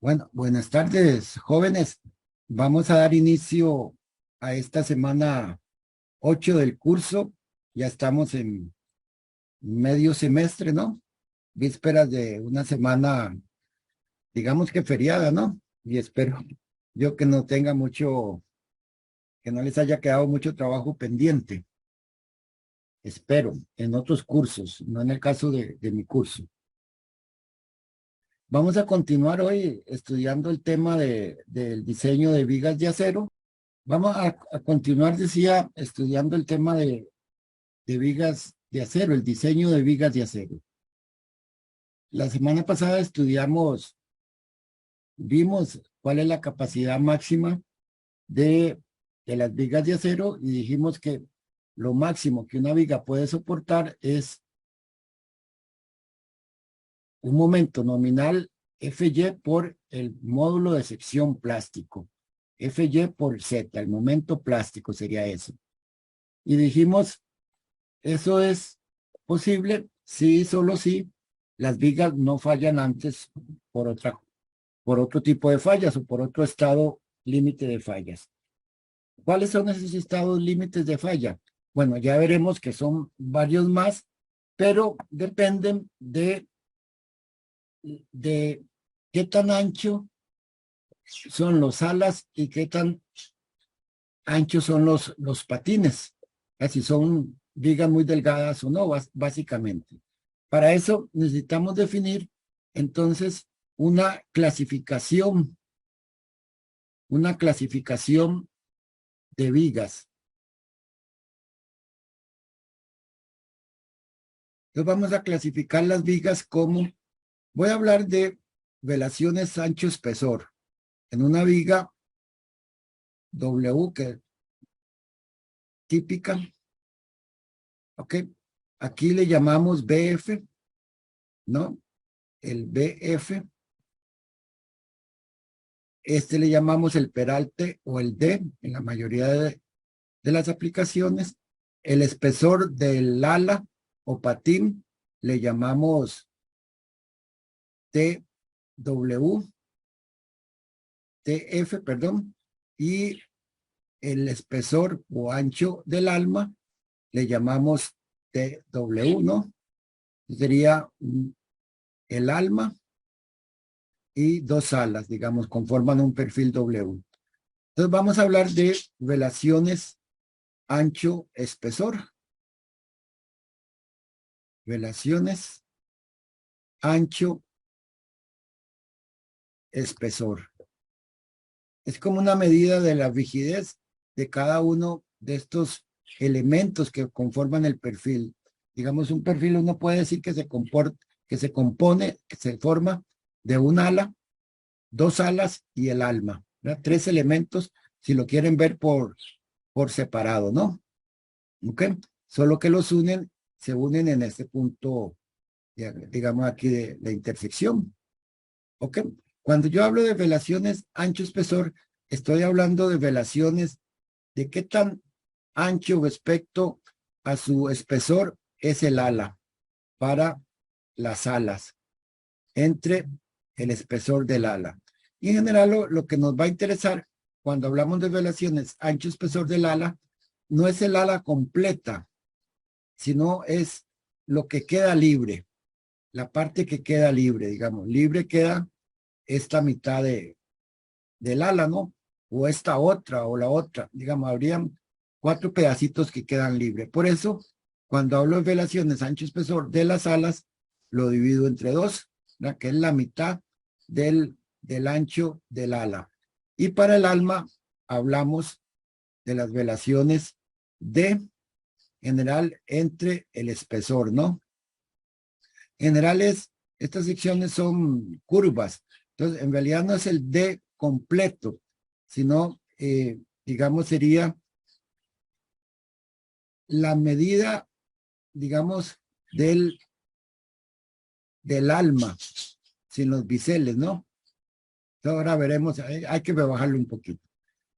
Bueno, buenas tardes, jóvenes. Vamos a dar inicio a esta semana 8 del curso. Ya estamos en medio semestre, ¿no? Vísperas de una semana, digamos que feriada, ¿no? Y espero yo que no tenga mucho, que no les haya quedado mucho trabajo pendiente. Espero, en otros cursos, no en el caso de mi curso. Vamos a continuar hoy estudiando el tema del diseño de vigas de acero. Vamos a continuar, decía, estudiando el tema de vigas de acero, el diseño de vigas de acero. La semana pasada vimos cuál es la capacidad máxima de las vigas de acero y dijimos que lo máximo que una viga puede soportar es un momento nominal Fy por el módulo de sección plástico. Fy por Z, el momento plástico sería eso. Y dijimos, eso es posible si, solo si las vigas no fallan antes por otro tipo de fallas o por otro estado límite de fallas. ¿Cuáles son esos estados límites de falla? Bueno, ya veremos que son varios más, pero dependen de qué tan ancho son los alas y qué tan anchos son los patines. Si son vigas muy delgadas o no, básicamente. Para eso necesitamos definir entonces una clasificación de vigas. Entonces vamos a clasificar las vigas como, voy a hablar de velaciones ancho-espesor. En una viga W, que es típica, ¿ok? Aquí le llamamos BF, ¿no? El BF. Este le llamamos el peralte o el D en la mayoría de las aplicaciones. El espesor del ala o patín le llamamos TW, TF, perdón, y el espesor o ancho del alma le llamamos TW, ¿no? Sería el alma y dos alas, digamos, conforman un perfil W. Entonces vamos a hablar de relaciones ancho-espesor. Relaciones ancho-espesor. Es como una medida de la rigidez de cada uno de estos elementos que conforman el perfil. Digamos, un perfil uno puede decir que se compone, que se forma de un ala, dos alas y el alma, ¿verdad? Tres elementos, si lo quieren ver por separado, ¿no? ¿Ok? Solo que se unen en este punto, digamos aquí, de la intersección. ¿Ok? Cuando yo hablo de velaciones ancho-espesor, estoy hablando de velaciones de qué tan ancho respecto a su espesor es el ala para las alas, entre el espesor del ala. Y en general lo que nos va a interesar cuando hablamos de velaciones ancho-espesor del ala, no es el ala completa, sino es lo que queda libre, la parte que queda libre, digamos. Libre queda esta mitad del ala, ¿no? O esta otra o la otra. Digamos, habrían cuatro pedacitos que quedan libres. Por eso, cuando hablo de velaciones ancho-espesor de las alas, lo divido entre dos, ¿verdad? Que es la mitad del ancho del ala. Y para el alma, hablamos de las velaciones de general entre el espesor, ¿no? Generales, estas secciones son curvas. Entonces, en realidad no es el D completo, sino, digamos, sería la medida, digamos, del alma, sin los biseles, ¿no? Entonces, ahora veremos, hay que bajarlo un poquito.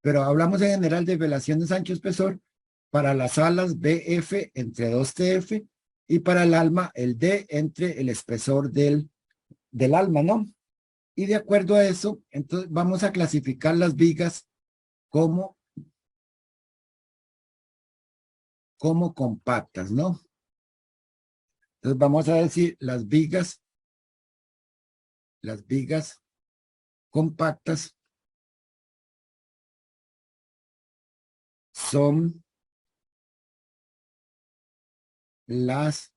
Pero hablamos en general de velaciones ancho-espesor para las alas BF entre 2TF y para el alma el D entre el espesor del alma, ¿no? Y de acuerdo a eso, entonces vamos a clasificar las vigas como compactas, ¿no? Entonces vamos a decir las vigas compactas son las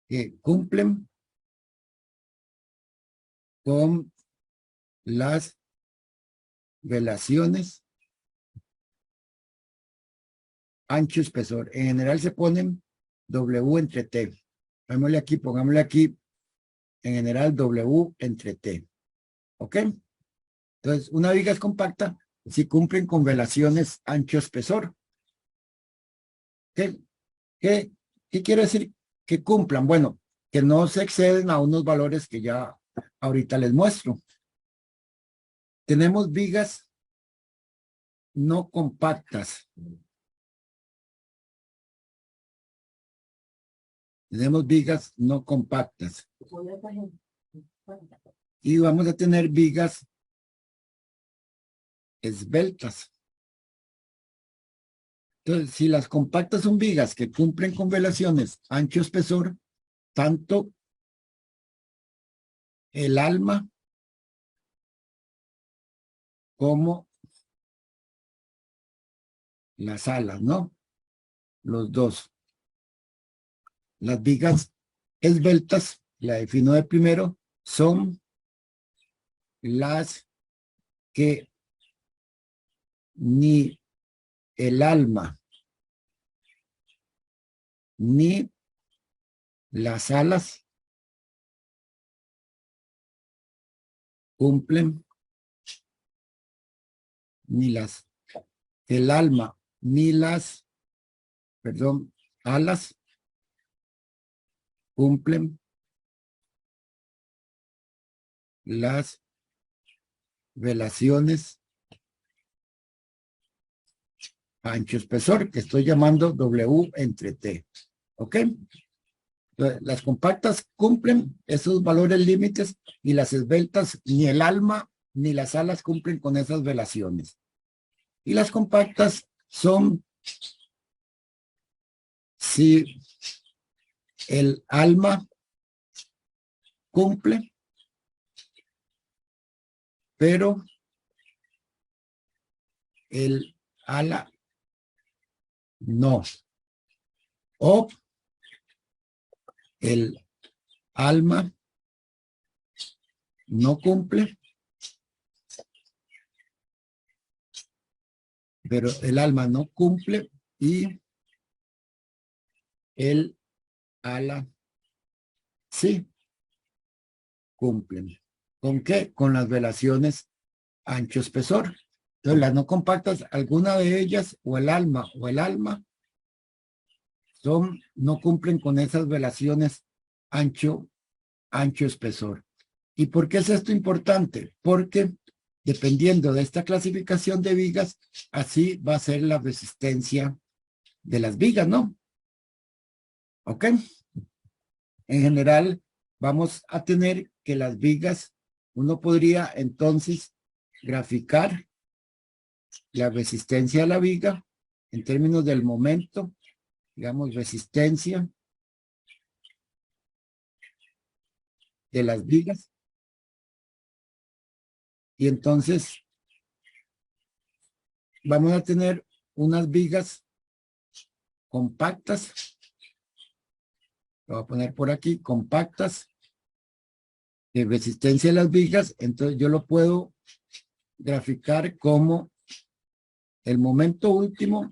que cumplen con las relaciones ancho espesor. En general se ponen W entre T. Pongámosle aquí, en general W entre T. ¿Ok? Entonces, una viga es compacta si cumplen con relaciones ancho espesor. ¿Qué, qué quiere decir que cumplan? Bueno, que no se exceden a unos valores que ya ahorita les muestro. Tenemos vigas no compactas. Tenemos vigas no compactas. Y vamos a tener vigas esbeltas. Entonces, si las compactas son vigas que cumplen con relaciones ancho-espesor, tanto el alma como las alas, ¿no? Los dos. Las vigas esbeltas, la defino de primero, son las que ni el alma ni las alas cumplen, el alma ni las, alas cumplen las relaciones ancho espesor, que estoy llamando W entre T. ¿Ok? Entonces, las compactas cumplen esos valores límites y las esbeltas ni el alma ni las alas cumplen con esas relaciones. Y las compactas son si el alma cumple, pero el ala no. O el alma no cumple, pero el alma no cumple y el ala sí cumplen. ¿Con qué? Con las relaciones ancho-espesor. Entonces, las no compactas, alguna de ellas, o el alma, no cumplen con esas relaciones ancho-espesor. ¿Y por qué es esto importante? Porque dependiendo de esta clasificación de vigas, así va a ser la resistencia de las vigas, ¿no? ¿Ok? En general, vamos a tener que las vigas, uno podría entonces graficar la resistencia a la viga en términos del momento, digamos, resistencia de las vigas. Y entonces vamos a tener unas vigas compactas. Lo voy a poner por aquí, compactas, de resistencia de las vigas. Entonces yo lo puedo graficar como el momento último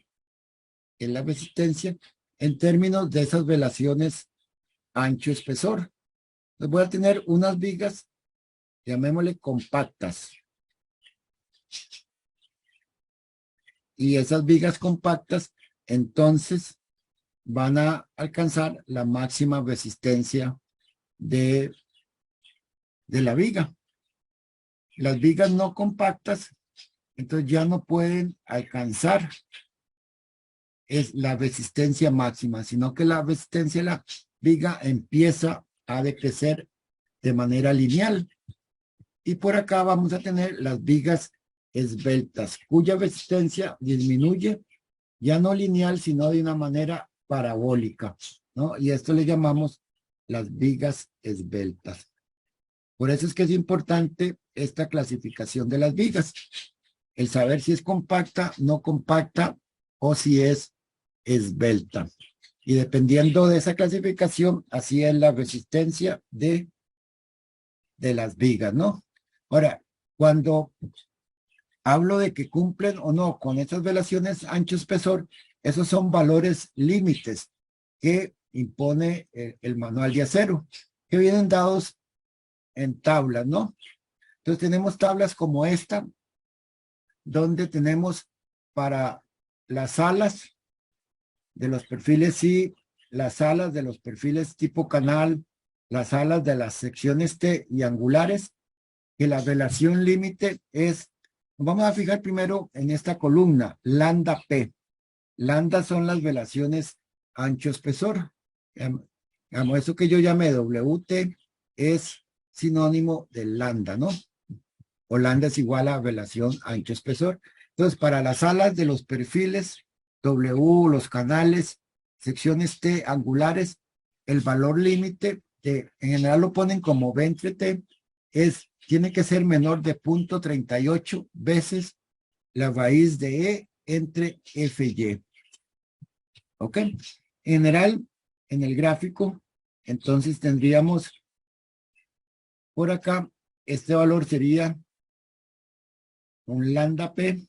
en la resistencia en términos de esas relaciones ancho-espesor. Entonces voy a tener unas vigas, llamémosle compactas. Y esas vigas compactas, entonces, van a alcanzar la máxima resistencia de la viga. Las vigas no compactas, entonces ya no pueden alcanzar la resistencia máxima, sino que la resistencia de la viga empieza ha de crecer de manera lineal. Y por acá vamos a tener las vigas esbeltas, cuya resistencia disminuye, ya no lineal, sino de una manera parabólica, ¿no? Y esto le llamamos las vigas esbeltas. Por eso es que es importante esta clasificación de las vigas, el saber si es compacta, no compacta o si es esbelta. Y dependiendo de esa clasificación, así es la resistencia de las vigas, ¿no? Ahora, cuando hablo de que cumplen o no con estas relaciones ancho-espesor, esos son valores límites que impone el manual de acero, que vienen dados en tablas, ¿no? Entonces tenemos tablas como esta, donde tenemos para las alas de los perfiles I, las alas de los perfiles tipo canal, las alas de las secciones T y angulares, que la relación límite es, vamos a fijar primero en esta columna, lambda P. Lambda son las relaciones ancho-espesor. Eso que yo llamé WT es sinónimo de lambda, ¿no? O lambda es igual a relación ancho-espesor. Entonces, para las alas de los perfiles W, los canales, secciones T, angulares, el valor límite, en general lo ponen como V entre T, tiene que ser menor de 0.38 veces la raíz de E entre FY. ¿Ok? En general, en el gráfico, entonces tendríamos por acá, este valor sería un lambda P,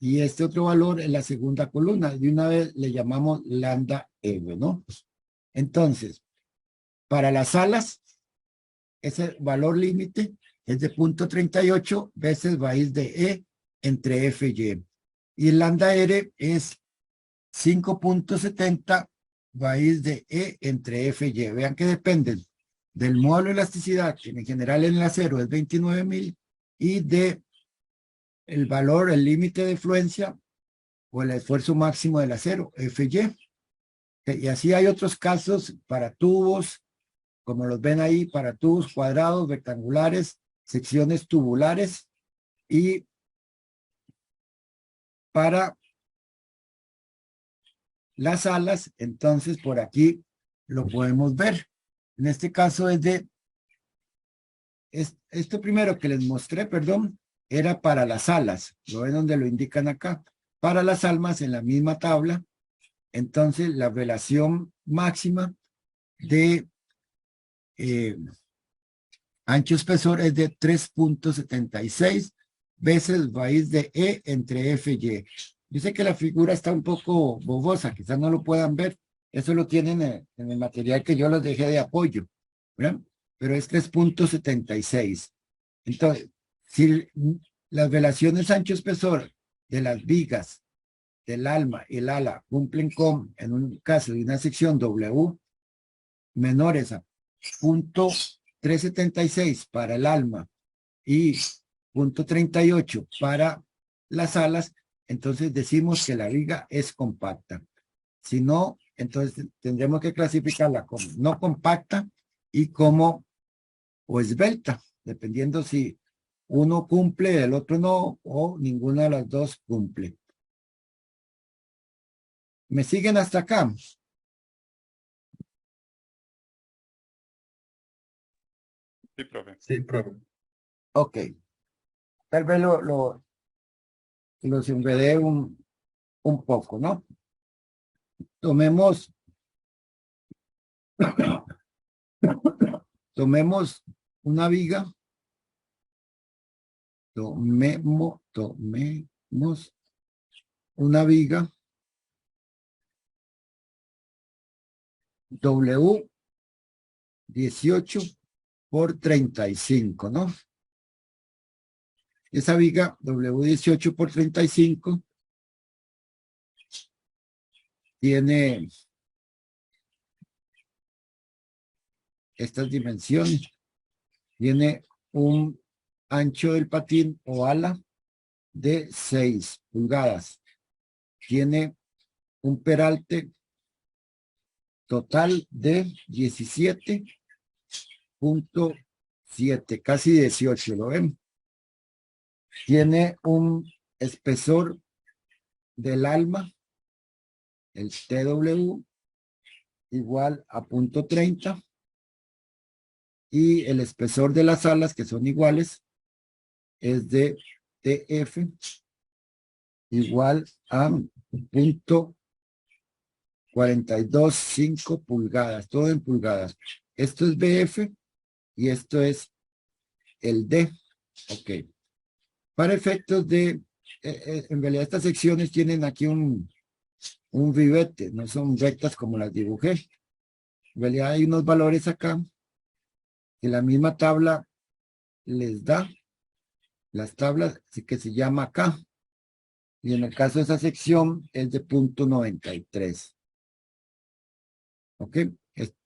y este otro valor en la segunda columna. De una vez le llamamos lambda M, ¿no? Entonces, para las alas, ese valor límite es de 0.38 veces raíz de E entre FY. Y el lambda R es 5.70 raíz de E entre FY. Vean que dependen del módulo de elasticidad, que en general en el acero es 29.000, y de el valor, el límite de fluencia o el esfuerzo máximo del acero, FY. Y así hay otros casos para tubos, como los ven ahí, para tubos cuadrados, rectangulares, secciones tubulares, y para las alas, entonces por aquí lo podemos ver. En este caso es de, esto primero que les mostré, perdón, era para las alas, lo ven donde lo indican acá. Para las almas en la misma tabla, entonces la relación máxima de ancho espesor es de 3.76 veces raíz de E entre FY. Dice que la figura está un poco bobosa, quizás no lo puedan ver. Eso lo tienen en el material que yo les dejé de apoyo, ¿verdad? Pero es 3.76. Entonces, si las relaciones ancho-espesor de las vigas, del alma y el ala cumplen con, en un caso de una sección W, menores a 0.376 para el alma y 0.38 para las alas, entonces decimos que la viga es compacta. Si no, entonces tendremos que clasificarla como no compacta y como o esbelta, dependiendo si uno cumple, el otro no, o ninguna de las dos cumple. ¿Me siguen hasta acá? Sí, profe. Sí, profe. Ok. Tal vez los enredé un poco, ¿no? Tomemos una viga, tomemos una viga W 18 por 35, ¿no? Esa viga W 18 por 35 tiene estas dimensiones. Tiene un ancho del patín o ala de 6 pulgadas. Tiene un peralte total de 17 .7, casi 18, ¿lo ven? Tiene un espesor del alma, el TW, igual a .30, y el espesor de las alas, que son iguales, es de TF igual a .425 pulgadas, todo en pulgadas. Esto es BF y esto es el D. Ok. Para efectos de, en realidad estas secciones tienen aquí un rivete, no son rectas como las dibujé. En realidad hay unos valores acá que la misma tabla les da. Las tablas que se llama acá. Y en el caso de esa sección es de .93. ¿Ok?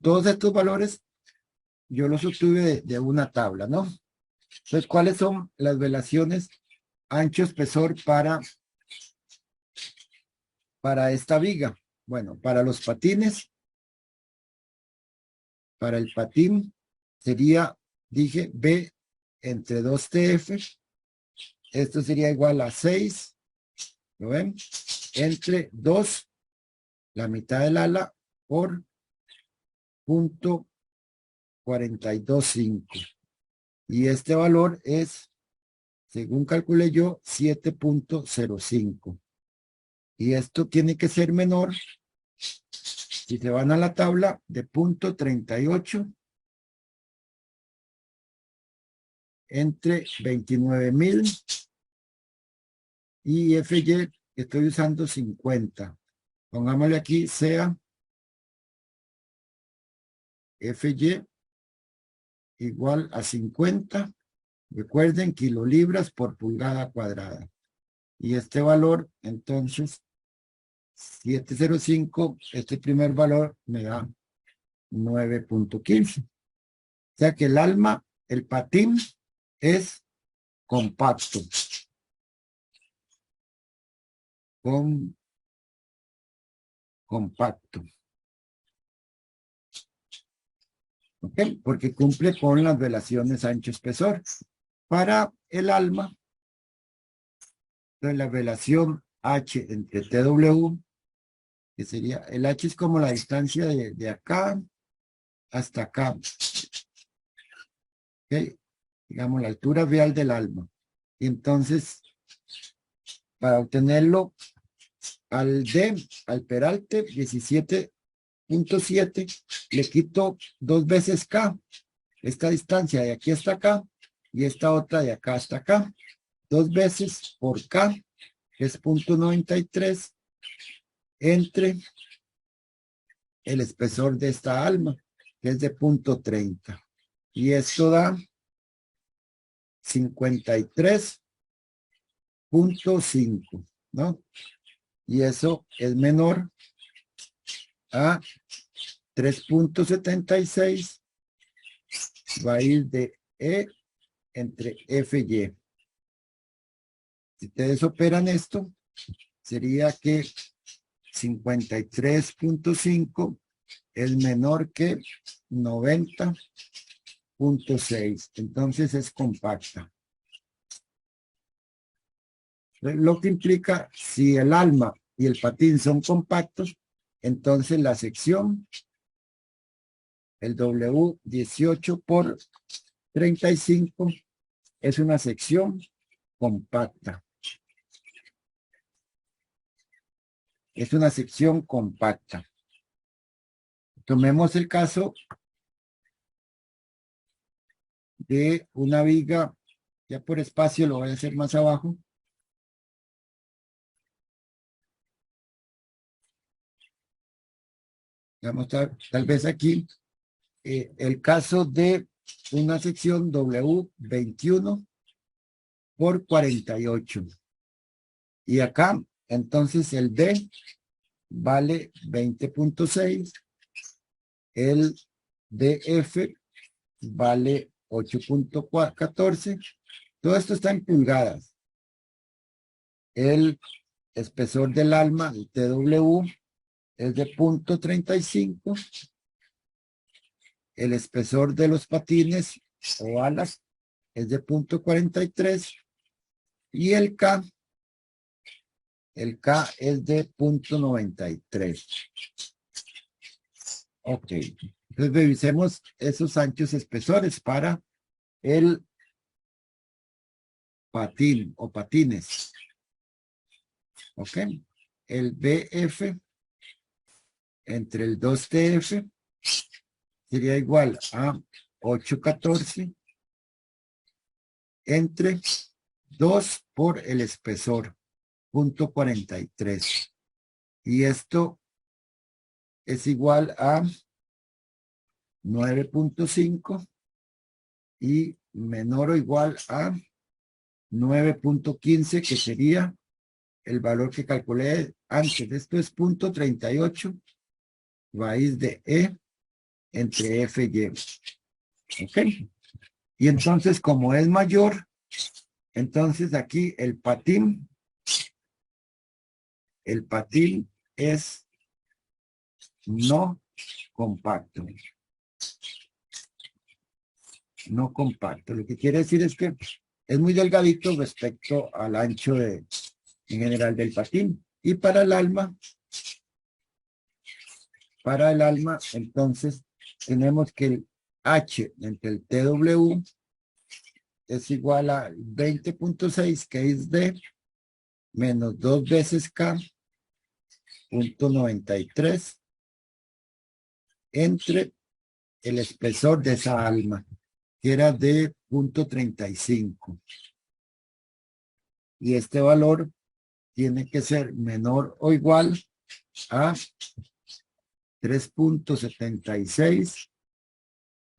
Todos estos valores yo los obtuve de una tabla, ¿no? Entonces, ¿cuáles son las velaciones ancho espesor para esta viga? Bueno, para los patines, para el patín sería, dije, B entre 2TF. Esto sería igual a 6, ¿lo ven? Entre 2, la mitad del ala, por .425. Y este valor es, según calculé yo, 7.05. Y esto tiene que ser menor, si se van a la tabla, de .38 entre 29,000 y FY estoy usando 50. Pongámosle aquí sea FY igual a 50. Recuerden, kilolibras por pulgada cuadrada. Y este valor, entonces, 705, este primer valor me da 9.15. O sea que el alma, el patín, es compacto. Compacto. ¿Ok? Porque cumple con las relaciones ancho-espesor. Para el alma, la relación H entre TW, que sería, el H es como la distancia de acá hasta acá. ¿Ok? Digamos, la altura real del alma. Y entonces, para obtenerlo, al D, al peralte, 17.7, le quito 2 veces K. Esta distancia de aquí hasta acá y esta otra de acá hasta acá. 2 veces por K, que es .93, entre el espesor de esta alma, que es de .30. Y esto da 53.5, ¿no? Y eso es menor a 3.76, va a ir de E entre FY. Si ustedes operan esto, sería que 53.5 es menor que 90.6. Entonces es compacta. Lo que implica, si el alma y el patín son compactos, entonces la sección, el W18 por 35, es una sección compacta. Es una sección compacta. Tomemos el caso de una viga, ya por espacio lo voy a hacer más abajo. Digamos, tal vez aquí, el caso de una sección W21 por 48. Y acá, entonces el D vale 20.6, el DF vale 8.14. Todo esto está en pulgadas. El espesor del alma, el TW, es de .35. el espesor de los patines o alas es de 0.43 y el K es de 0.93. Ok, entonces revisemos esos anchos espesores para el patín o patines. Ok, el BF entre el 2TF sería igual a 814 entre 2 por el espesor, 0.43. Y esto es igual a 9.5 y menor o igual a 9.15, que sería el valor que calculé antes. Esto es 0.38 raíz de E entre F y Y. ¿Ok? Y entonces, como es mayor, entonces aquí el patín es no compacto. No compacto. Lo que quiere decir es que es muy delgadito respecto al ancho en general del patín. Y para el alma, entonces, tenemos que el H entre el TW es igual a 20.6, que es D, menos 2 veces K, 0.93, entre el espesor de esa alma, que era de 0.35. Y este valor tiene que ser menor o igual a 3.76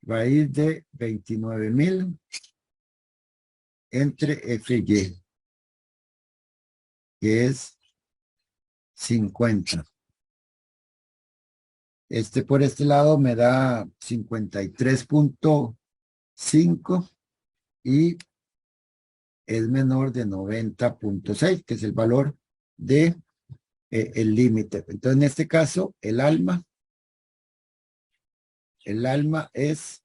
raíz de 29.000 entre FY, que es 50. Por este lado me da 53.5 y es menor de 90.6, que es el valor de el límite. Entonces, en este caso, el alma es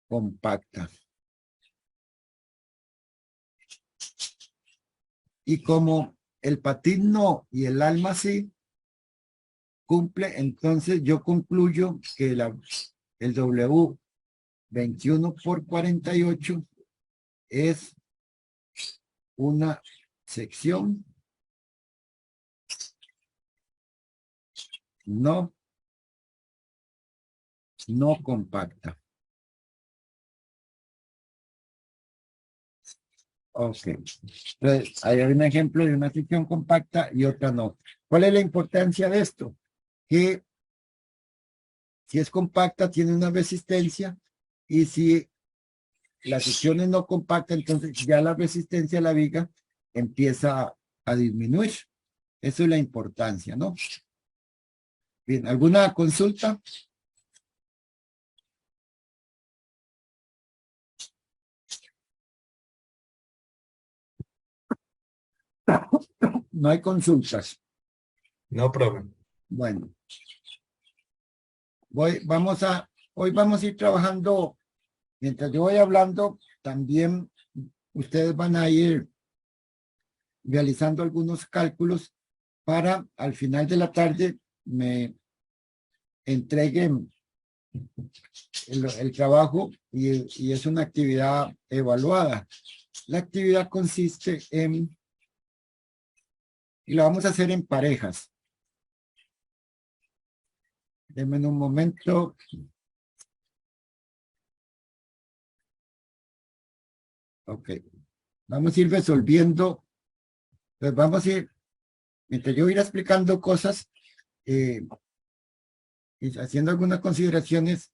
compacta. Y como el patín no y el alma sí cumple, entonces yo concluyo que el W 21 por 48 es una sección no compacta. Ok. Entonces, hay un ejemplo de una sección compacta y otra no. ¿Cuál es la importancia de esto? Que si es compacta tiene una resistencia y si la sección es no compacta, entonces ya la resistencia a la viga empieza a disminuir. Eso es la importancia, ¿no? Bien, ¿alguna consulta? No hay consultas. No, profe. Bueno, hoy vamos a ir trabajando, mientras yo voy hablando, también ustedes van a ir realizando algunos cálculos para al final de la tarde me entreguen el trabajo y es una actividad evaluada. La actividad consiste y lo vamos a hacer en parejas. Denme un momento. Ok. Vamos a ir resolviendo. Pues vamos a ir, mientras yo ir explicando cosas y haciendo algunas consideraciones,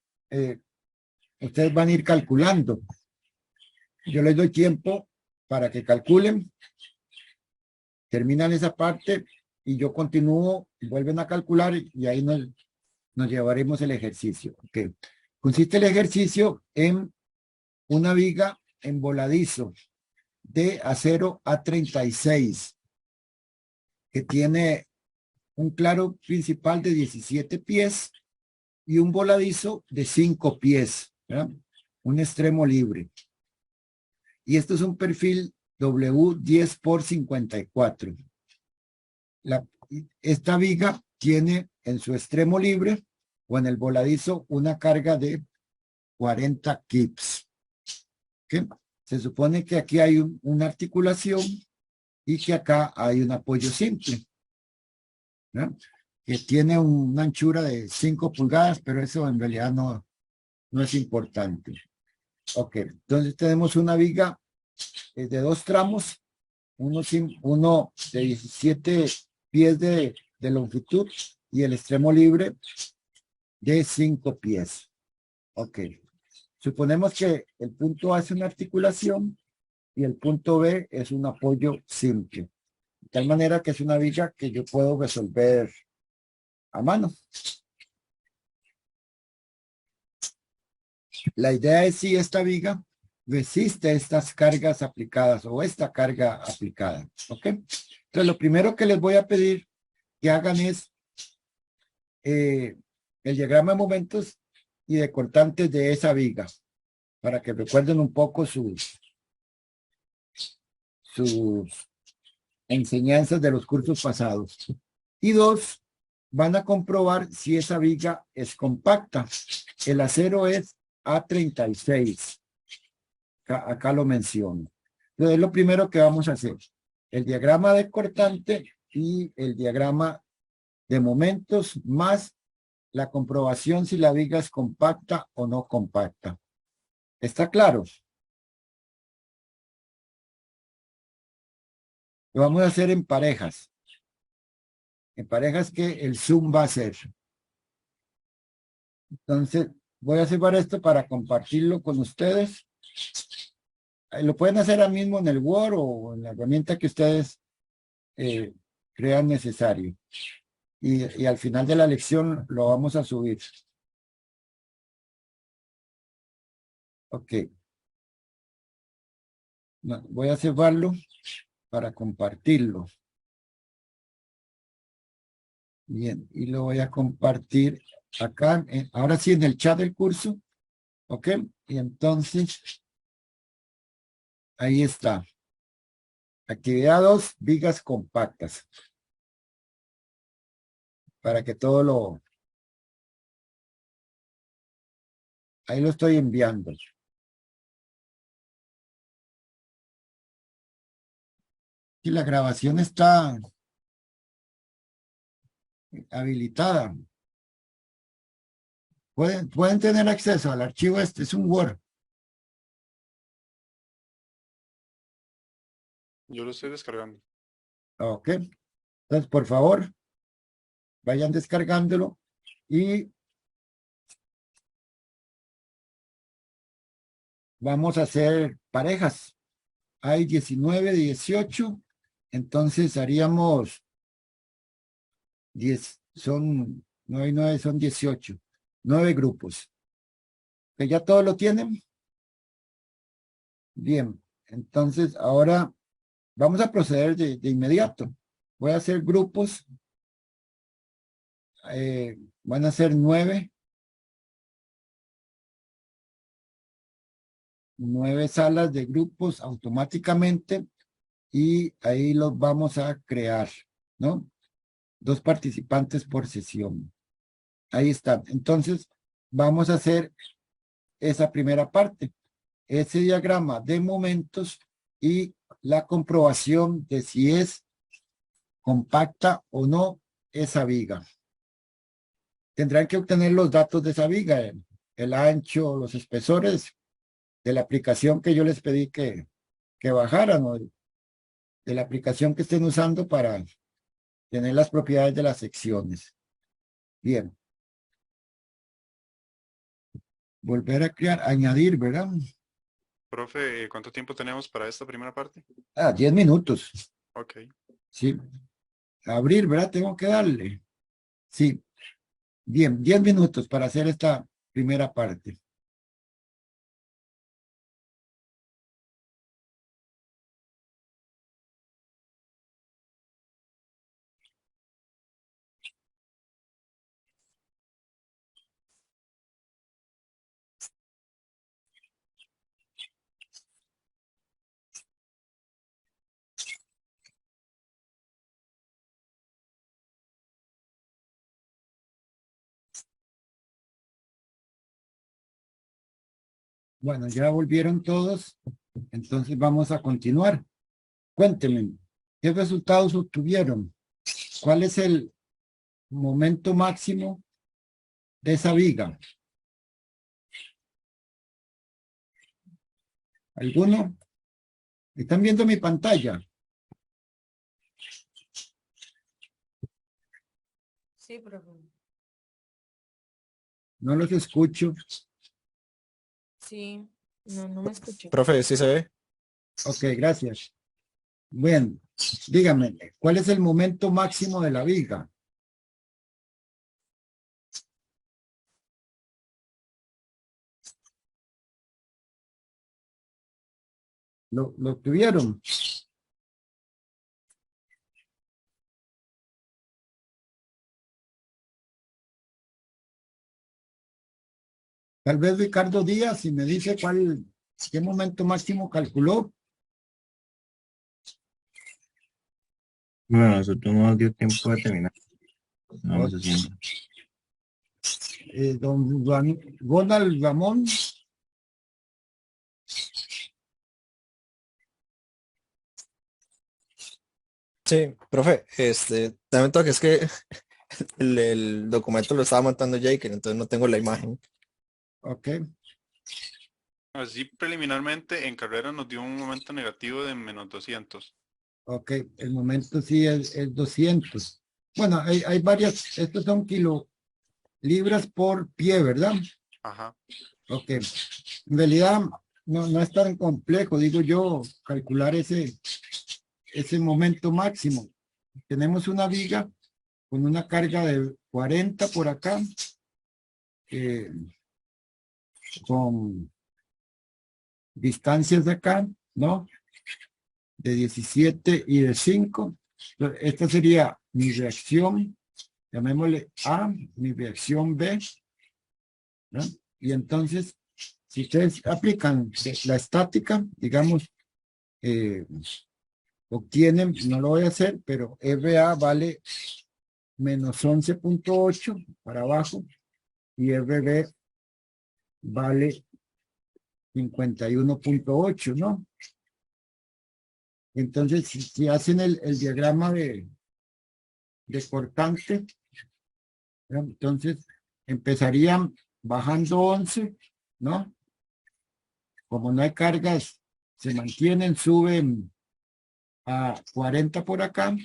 ustedes van a ir calculando. Yo les doy tiempo para que calculen, terminan esa parte y yo continúo, vuelven a calcular y ahí nos llevaremos el ejercicio. Okay. Consiste el ejercicio en una viga en voladizo de acero A36 que tiene un claro principal de 17 pies y un voladizo de 5 pies, ¿verdad? Un extremo libre. Y esto es un perfil W10 por 54. Esta viga tiene en su extremo libre o en el voladizo una carga de 40 kips. ¿Okay? Se supone que aquí hay una articulación y que acá hay un apoyo simple, ¿no? Que tiene una anchura de 5 pulgadas, pero eso en realidad no es importante. Ok, entonces tenemos una viga de 2 tramos, uno de 17 pies de longitud y el extremo libre de 5 pies. Ok, suponemos que el punto A es una articulación y el punto B es un apoyo simple. De tal manera que es una viga que yo puedo resolver a mano. La idea es si esta viga resiste estas cargas aplicadas o esta carga aplicada. ¿Ok? Entonces, lo primero que les voy a pedir que hagan es el diagrama de momentos y de cortantes de esa viga para que recuerden un poco sus enseñanzas de los cursos pasados. Y 2, van a comprobar si esa viga es compacta. El acero es A36. Acá lo menciono. Entonces, es lo primero que vamos a hacer. El diagrama de cortante y el diagrama de momentos más la comprobación si la viga es compacta o no compacta. ¿Está claro? Lo vamos a hacer en parejas. En parejas que el Zoom va a hacer. Entonces, voy a hacer esto para compartirlo con ustedes. Lo pueden hacer ahora mismo en el Word o en la herramienta que ustedes crean necesario. Y al final de la lección lo vamos a subir. Ok. No, voy a cerrarlo para compartirlo. Bien, y lo voy a compartir acá, ahora sí en el chat del curso. Ok, y entonces, ahí está. Actividad 2, vigas compactas. Para que todo lo... Ahí lo estoy enviando. Y la grabación está habilitada. Pueden tener acceso al archivo este, es un Word. Yo lo estoy descargando. Ok. Entonces, por favor, vayan descargándolo y vamos a hacer parejas. Hay 19, 18. Entonces haríamos 10, son 9 y 9, son 18. 9 grupos. ¿Que ya todos lo tienen? Bien. Entonces ahora vamos a proceder de inmediato. Voy a hacer grupos. Van a ser 9. 9 salas de grupos automáticamente y ahí los vamos a crear, ¿no? 2 participantes por sesión. Ahí está. Entonces, vamos a hacer esa primera parte. Ese diagrama de momentos y la comprobación de si es compacta o no esa viga. Tendrán que obtener los datos de esa viga, el ancho, los espesores de la aplicación que yo les pedí que bajaran, o de la aplicación que estén usando para tener las propiedades de las secciones. Bien. Volver a crear, añadir, ¿verdad? Profe, ¿cuánto tiempo tenemos para esta primera parte? 10 minutos. Ok. Sí. Abrir, ¿verdad? Tengo que darle. Sí. Bien, 10 minutos para hacer esta primera parte. Bueno, ya volvieron todos, entonces vamos a continuar. Cuéntenme, ¿qué resultados obtuvieron? ¿Cuál es el momento máximo de esa viga? ¿Alguno? ¿Están viendo mi pantalla? Sí, profe. No los escucho. Sí, no me escuché. Profe, ¿sí se ve? Ok, gracias. Bien, dígame, ¿cuál es el momento máximo de la viga? ¿Lo obtuvieron? Tal vez Ricardo Díaz, si me dice qué momento máximo calculó. Bueno, nosotros no nos dio tiempo de terminar. Vamos haciendo. Don Ronald Ramón. Sí, profe, también toque, es que el documento lo estaba montando Jake, entonces no tengo la imagen. Ok, Así preliminarmente en carrera nos dio un momento negativo de menos 200. ok, el momento sí es 200. Bueno, hay varias, estos son libras por pie, ¿verdad? Ajá. Ok, en realidad no es tan complejo, digo yo, calcular ese momento máximo. Tenemos una viga con una carga de 40 por acá, con distancias de acá, ¿no? De 17 y de 5. Esta sería mi reacción, llamémosle A, mi reacción B, ¿no? Y entonces, si ustedes aplican la estática, digamos, obtienen, no lo voy a hacer, pero RA vale menos 11.8 para abajo y RB vale 51.8, ¿no? Entonces, si hacen el diagrama de cortante, ¿no? Entonces empezarían bajando 11, ¿no? Como no hay cargas, se mantienen, suben a 40 por acá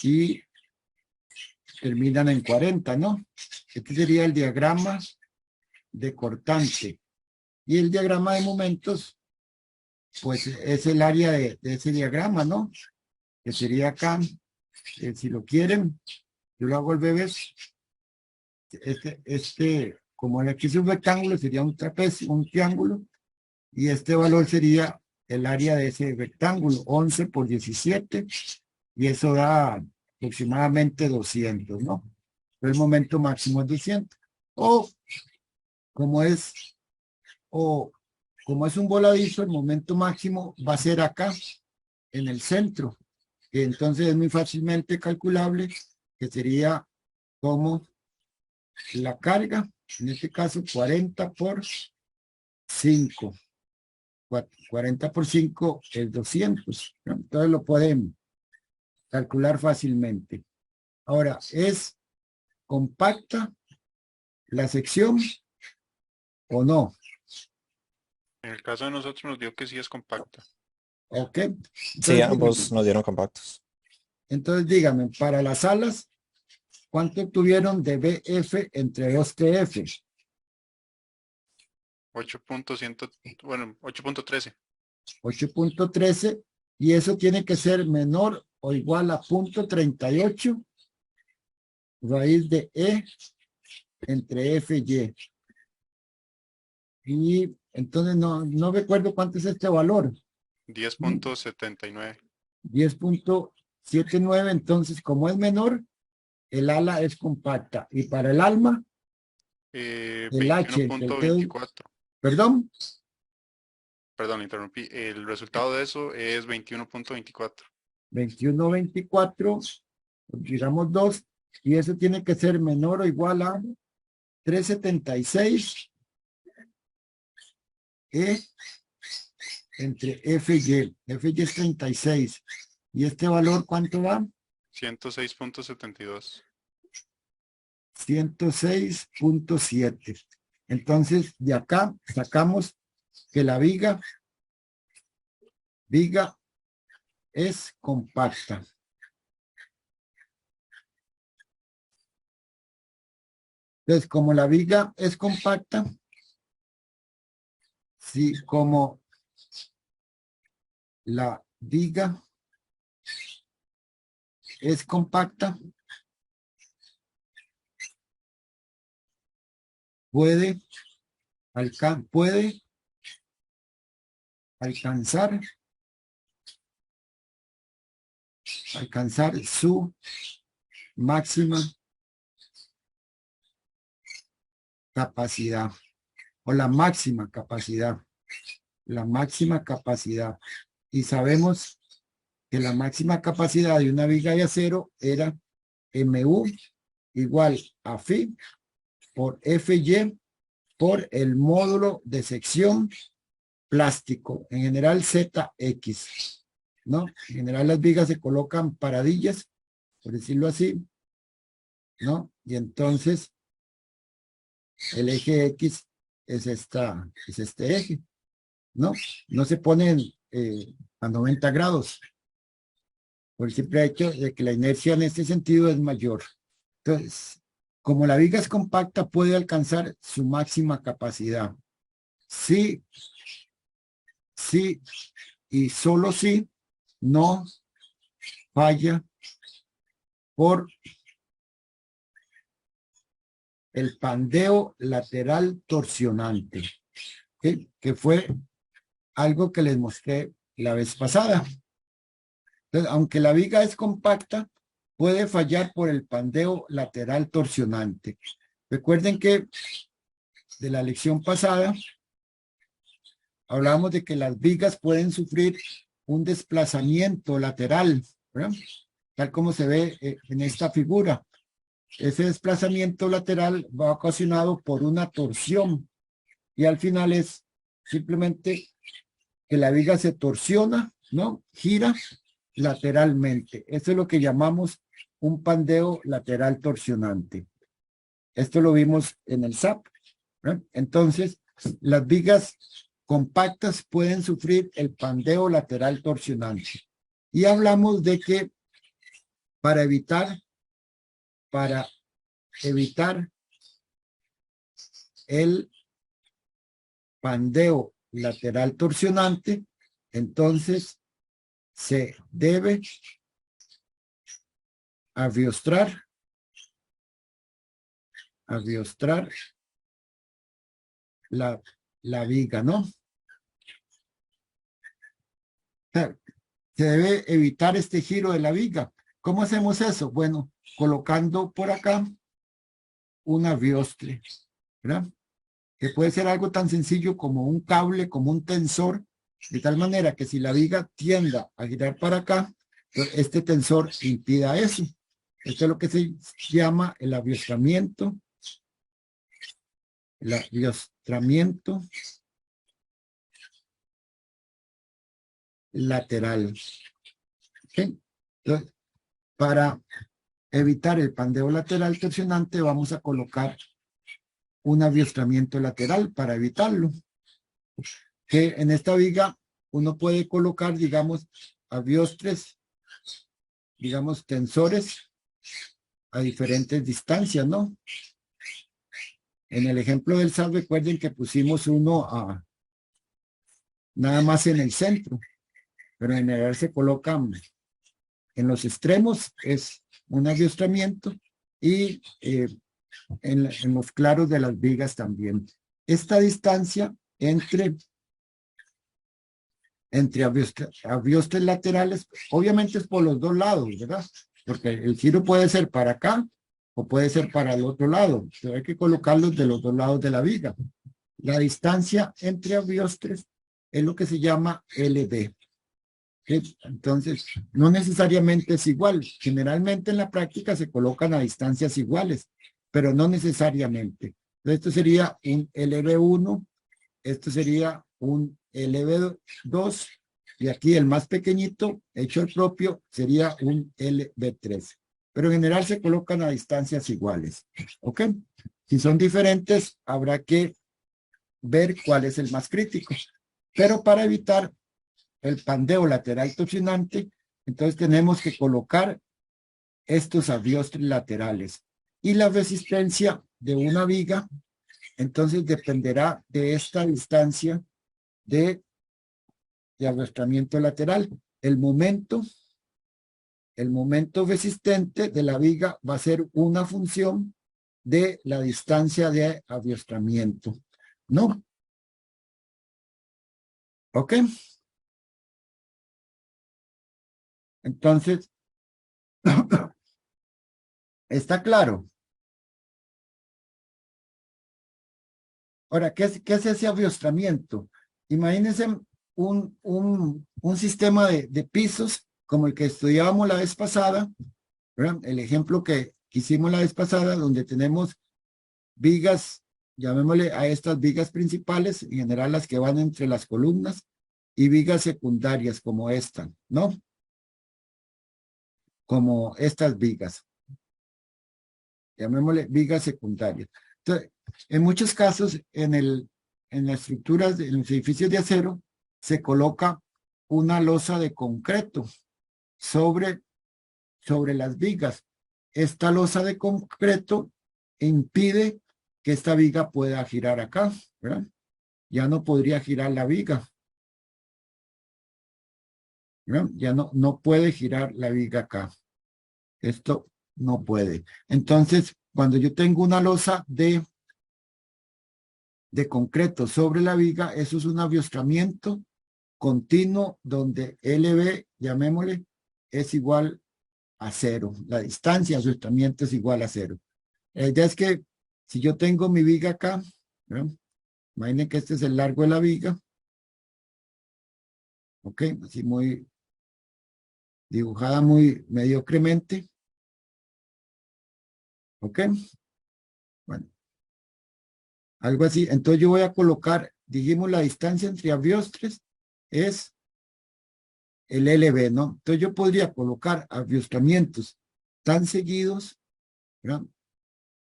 y terminan en 40, ¿no? Este sería el diagrama de cortante. Y el diagrama de momentos, pues es el área de ese diagrama, ¿no? Que sería acá. Si lo quieren, yo lo hago al revés. Como aquí es un rectángulo, sería un trapecio, un triángulo. Y este valor sería el área de ese rectángulo, 11 por 17. Y eso da aproximadamente 200, ¿no? El momento máximo es 200. O como es, o como es un voladizo, el momento máximo va a ser acá, en el centro. Y entonces es muy fácilmente calculable, que sería como la carga, en este caso 40 por 5. 40 por 5 es 200, ¿no? Entonces lo pueden calcular fácilmente. Ahora, ¿es compacta la sección o no? En el caso de nosotros nos dio que sí es compacta. ¿Ok? Sí, Entonces, ambos nos dieron compactos. entonces dígame, para las alas, ¿cuánto tuvieron de BF entre 2 TF? 8.100, bueno, 8.13. 8.13, y eso tiene que ser menor o igual a 0.38 raíz de E entre F y Y. Y entonces no recuerdo cuánto es este valor. 10.79. 10.79, entonces como es menor, el ala es compacta. Y para el alma, el H entre el T, 21.24. perdón, Perdón, interrumpí. El resultado de eso es 21.24. 21.24, digamos 2, y eso tiene que ser menor o igual a 3.76 E entre FY. FY es 36. ¿Y este valor cuánto va? 106.72. 106.7. Entonces, de acá sacamos que la viga es compacta. Entonces, como la viga es compacta, sí, como la viga es compacta, puede alcanzar su máxima capacidad o la máxima capacidad. Y sabemos que la máxima capacidad de una viga de acero era MU igual a phi por FY por el módulo de sección plástico, en general ZX, ¿no? En general las vigas se colocan paradillas, por decirlo así, ¿no? Y entonces el eje X es este eje, ¿no? No se ponen a 90 grados, por el simple hecho de que la inercia en este sentido es mayor. Entonces, como la viga es compacta, puede alcanzar su máxima capacidad. Sí, y solo si no falla por el pandeo lateral torsionante, ¿sí? Que fue algo que les mostré la vez pasada. Entonces, aunque la viga es compacta, puede fallar por el pandeo lateral torsionante. Recuerden que de la lección pasada hablábamos de que las vigas pueden sufrir un desplazamiento lateral, ¿verdad? Tal como se ve en esta figura. Ese desplazamiento lateral va ocasionado por una torsión y al final es simplemente que la viga se torsiona, ¿no? Gira lateralmente. Eso es lo que llamamos un pandeo lateral torsionante. Esto lo vimos en el SAP, ¿verdad? Entonces, las vigas compactas pueden sufrir el pandeo lateral torsionante. Y hablamos de que para evitar el pandeo lateral torsionante, entonces se debe aviostrar la viga, ¿no? Se debe evitar este giro de la viga. ¿Cómo hacemos eso? Bueno, colocando por acá un aviostre, ¿verdad? Que puede ser algo tan sencillo como un cable, como un tensor, de tal manera que si la viga tienda a girar para acá, este tensor impida eso. Esto es lo que se llama el aviostramiento. El aviostramiento lateral. ¿Okay? Entonces, para evitar el pandeo lateral torsionante, vamos a colocar un aviostramiento lateral para evitarlo. Que en esta viga uno puede colocar, digamos, aviostres, digamos, tensores a diferentes distancias, ¿no? En el ejemplo del SAT, recuerden que pusimos uno nada más en el centro, pero en general se colocan en los extremos, es un aviostramiento, y en los claros de las vigas también. Esta distancia entre aviostres laterales, obviamente es por los dos lados, ¿verdad? Porque el giro puede ser para acá o puede ser para el otro lado. Pero hay que colocarlos de los dos lados de la viga. La distancia entre aviostres es lo que se llama LB. ¿Sí? Entonces, no necesariamente es igual. Generalmente en la práctica se colocan a distancias iguales, pero no necesariamente. Esto sería un LB1, esto sería un LB2 y aquí el más pequeñito, hecho el propio, sería un LB3. Pero en general se colocan a distancias iguales. ¿Ok? Si son diferentes, habrá que ver cuál es el más crítico. Pero para evitar el pandeo lateral torsionante, entonces tenemos que colocar estos abiostres laterales. Y la resistencia de una viga, entonces dependerá de esta distancia de arrastramiento lateral. El momento resistente de la viga va a ser una función de la distancia de adiestramiento, ¿no? ¿Ok? Entonces, ¿está claro? Ahora, ¿qué es ese adiestramiento? Imagínense un sistema de pisos como el que estudiábamos la vez pasada, ¿verdad? El ejemplo que hicimos la vez pasada, donde tenemos vigas, llamémosle a estas vigas principales, en general las que van entre las columnas, y vigas secundarias como esta, ¿no? Como estas vigas. Llamémosle vigas secundarias. Entonces, en muchos casos, en las estructuras, en los edificios de acero, se coloca una losa de concreto sobre las vigas. Esta losa de concreto impide que esta viga pueda girar acá, ¿verdad? Ya no podría girar la viga, ¿verdad? Ya no puede girar la viga acá. Esto no puede. Entonces, cuando yo tengo una losa de concreto sobre la viga, eso es un aviostramiento continuo donde LB, llamémosle, es igual a 0. La distancia de aviostramiento es igual a 0. La idea es que si yo tengo mi viga acá, ¿verdad? Imaginen que este es el largo de la viga. Ok, así muy dibujada muy mediocremente. Ok, bueno, algo así. Entonces yo voy a colocar, dijimos, la distancia entre abiostres es el LB, ¿no? Entonces yo podría colocar aviostramientos tan seguidos, ¿verdad?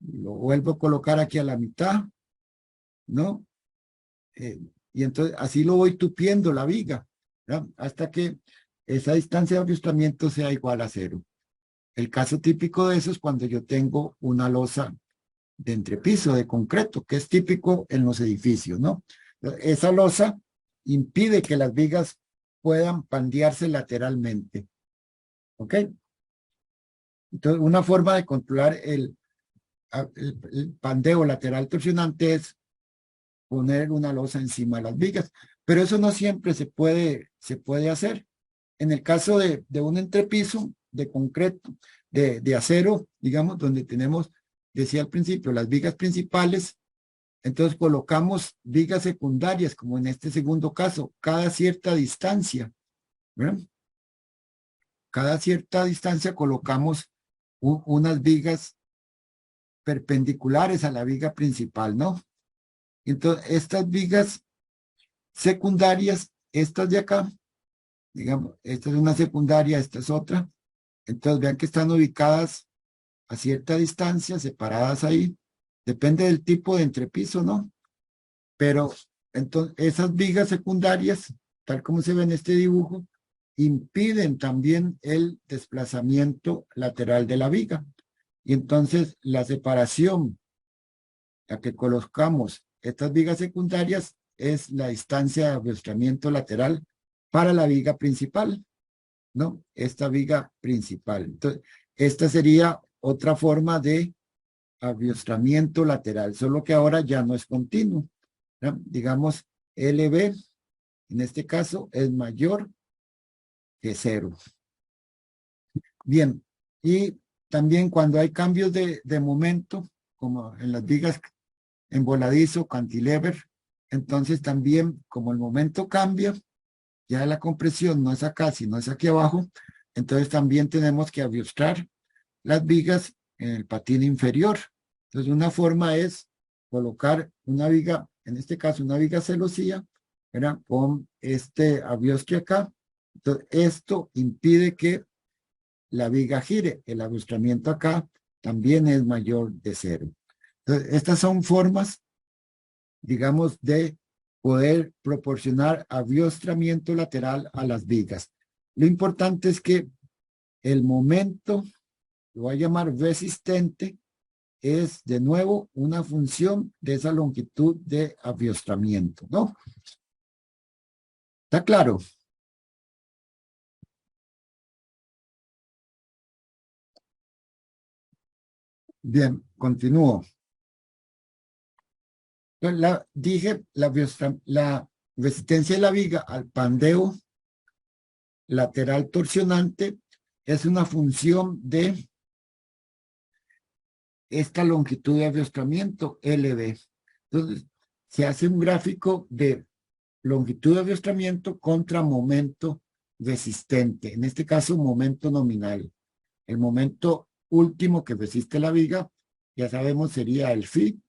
Lo vuelvo a colocar aquí a la mitad, ¿no? Y entonces así lo voy tupiendo la viga, ¿verdad? Hasta que esa distancia de aviostramiento sea igual a 0. El caso típico de eso es cuando yo tengo una losa de entrepiso, de concreto, que es típico en los edificios, ¿no? Esa losa impide que las vigas puedan pandearse lateralmente. ¿Ok? Entonces, una forma de controlar el pandeo lateral torsionante es poner una losa encima de las vigas, pero eso no siempre se puede hacer. En el caso de un entrepiso de concreto, de acero, digamos, donde tenemos, decía al principio, las vigas principales, entonces colocamos vigas secundarias, como en este segundo caso, cada cierta distancia, ¿verdad? Cada cierta distancia colocamos unas vigas perpendiculares a la viga principal, ¿no? Entonces, estas vigas secundarias, estas de acá, digamos, esta es una secundaria, esta es otra. Entonces, vean que están ubicadas a cierta distancia, separadas ahí. Depende del tipo de entrepiso, ¿no? Pero, entonces, esas vigas secundarias, tal como se ve en este dibujo, impiden también el desplazamiento lateral de la viga. Y entonces, la separación a que colocamos estas vigas secundarias es la distancia de aviostramiento lateral para la viga principal, ¿no? Esta viga principal. Entonces, esta sería otra forma de aviostramiento lateral, solo que ahora ya no es continuo, ¿no? Digamos, LB, en este caso, es mayor que 0. Bien, y también cuando hay cambios de momento, como en las vigas en voladizo, cantilever, entonces también como el momento cambia, ya la compresión no es acá, sino es aquí abajo, entonces también tenemos que aviostrar las vigas en el patín inferior. Entonces una forma es colocar una viga, en este caso una viga celosía, ¿verdad? Con este aviostre acá. Entonces, esto impide que la viga gire. El aviostramiento acá también es mayor de 0. Entonces, estas son formas, digamos, de poder proporcionar aviostramiento lateral a las vigas. Lo importante es que el momento, lo voy a llamar resistente, es de nuevo una función de esa longitud de aviostramiento, ¿no? ¿Está claro? Bien, continúo. Entonces, dije, la resistencia de la viga al pandeo lateral torsionante es una función de esta longitud de aviostramiento, LB. Entonces, se hace un gráfico de longitud de aviostramiento contra momento resistente. En este caso, momento nominal. El momento último que resiste la viga, ya sabemos, sería el phi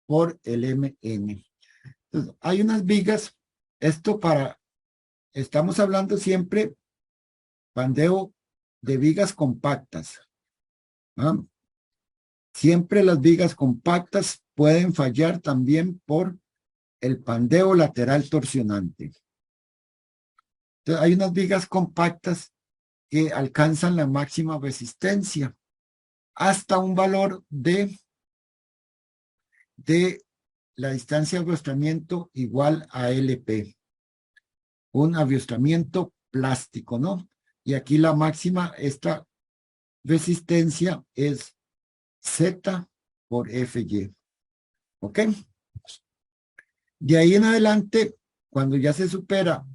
por el mn. Entonces, hay unas vigas, estamos hablando siempre pandeo de vigas compactas. ¿Ah? Siempre las vigas compactas pueden fallar también por el pandeo lateral torsionante. Entonces, hay unas vigas compactas que alcanzan la máxima resistencia hasta un valor de la distancia de aviostramiento igual a LP. Un aviostramiento plástico, ¿no? Y aquí la máxima, esta resistencia es Z por FY. ¿Ok? De ahí en adelante, cuando ya se supera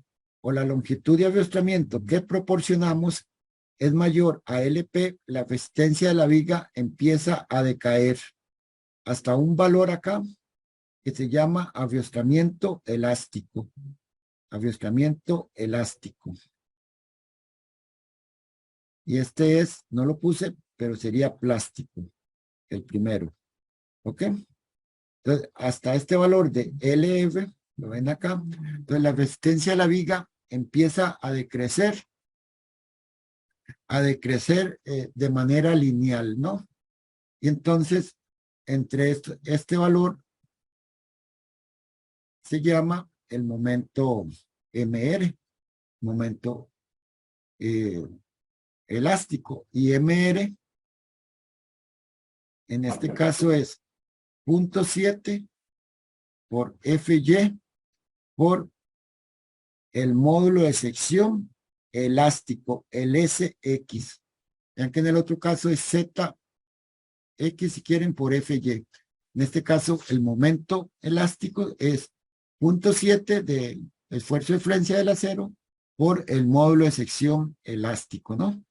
o la longitud de aviostramiento que proporcionamos es mayor a LP, la resistencia de la viga empieza a decaer hasta un valor acá que se llama aviostramiento elástico. Aviostramiento elástico. Y este es, no lo puse, pero sería plástico, el primero. ¿Ok? Entonces, hasta este valor de LF, lo ven acá, entonces la resistencia de la viga empieza a decrecer de manera lineal, ¿no? Y entonces, entre este valor se llama el momento MR, momento elástico, y MR en este caso es 0.7 por FY por el módulo de sección elástico, el SX. Vean que en el otro caso es ZX si quieren por FY. En este caso el momento elástico es 0.7 del esfuerzo de influencia del acero por el módulo de sección elástico, ¿no?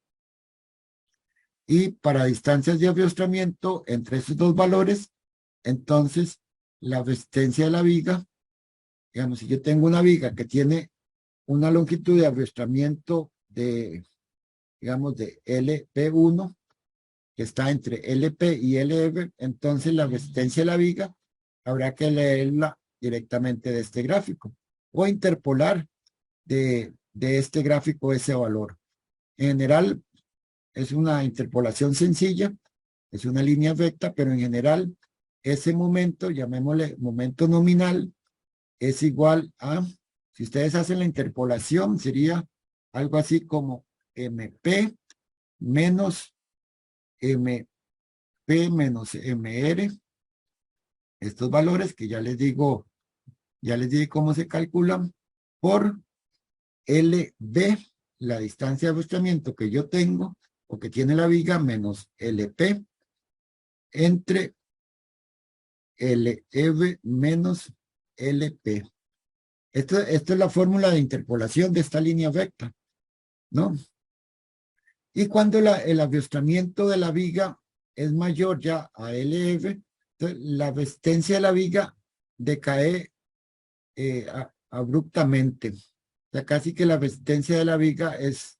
Y para distancias de aviostramiento entre esos dos valores, entonces la resistencia de la viga, digamos, si yo tengo una viga que tiene una longitud de aviostramiento de, digamos, de LP1, que está entre LP y LF, entonces la resistencia de la viga habrá que leerla directamente de este gráfico o interpolar de este gráfico ese valor. En general, es una interpolación sencilla, es una línea recta, pero en general ese momento, llamémosle momento nominal, es igual a, si ustedes hacen la interpolación, sería algo así como MP menos MP menos MR, estos valores que ya les digo, ya les dije cómo se calculan, por LB, la distancia de aviostramiento que yo tengo, o que tiene la viga, menos LP, entre LF menos LP. Esta es la fórmula de interpolación de esta línea recta, ¿no? Y cuando el aviostramiento de la viga es mayor ya a LF, entonces la resistencia de la viga decae abruptamente. O sea, casi que la resistencia de la viga es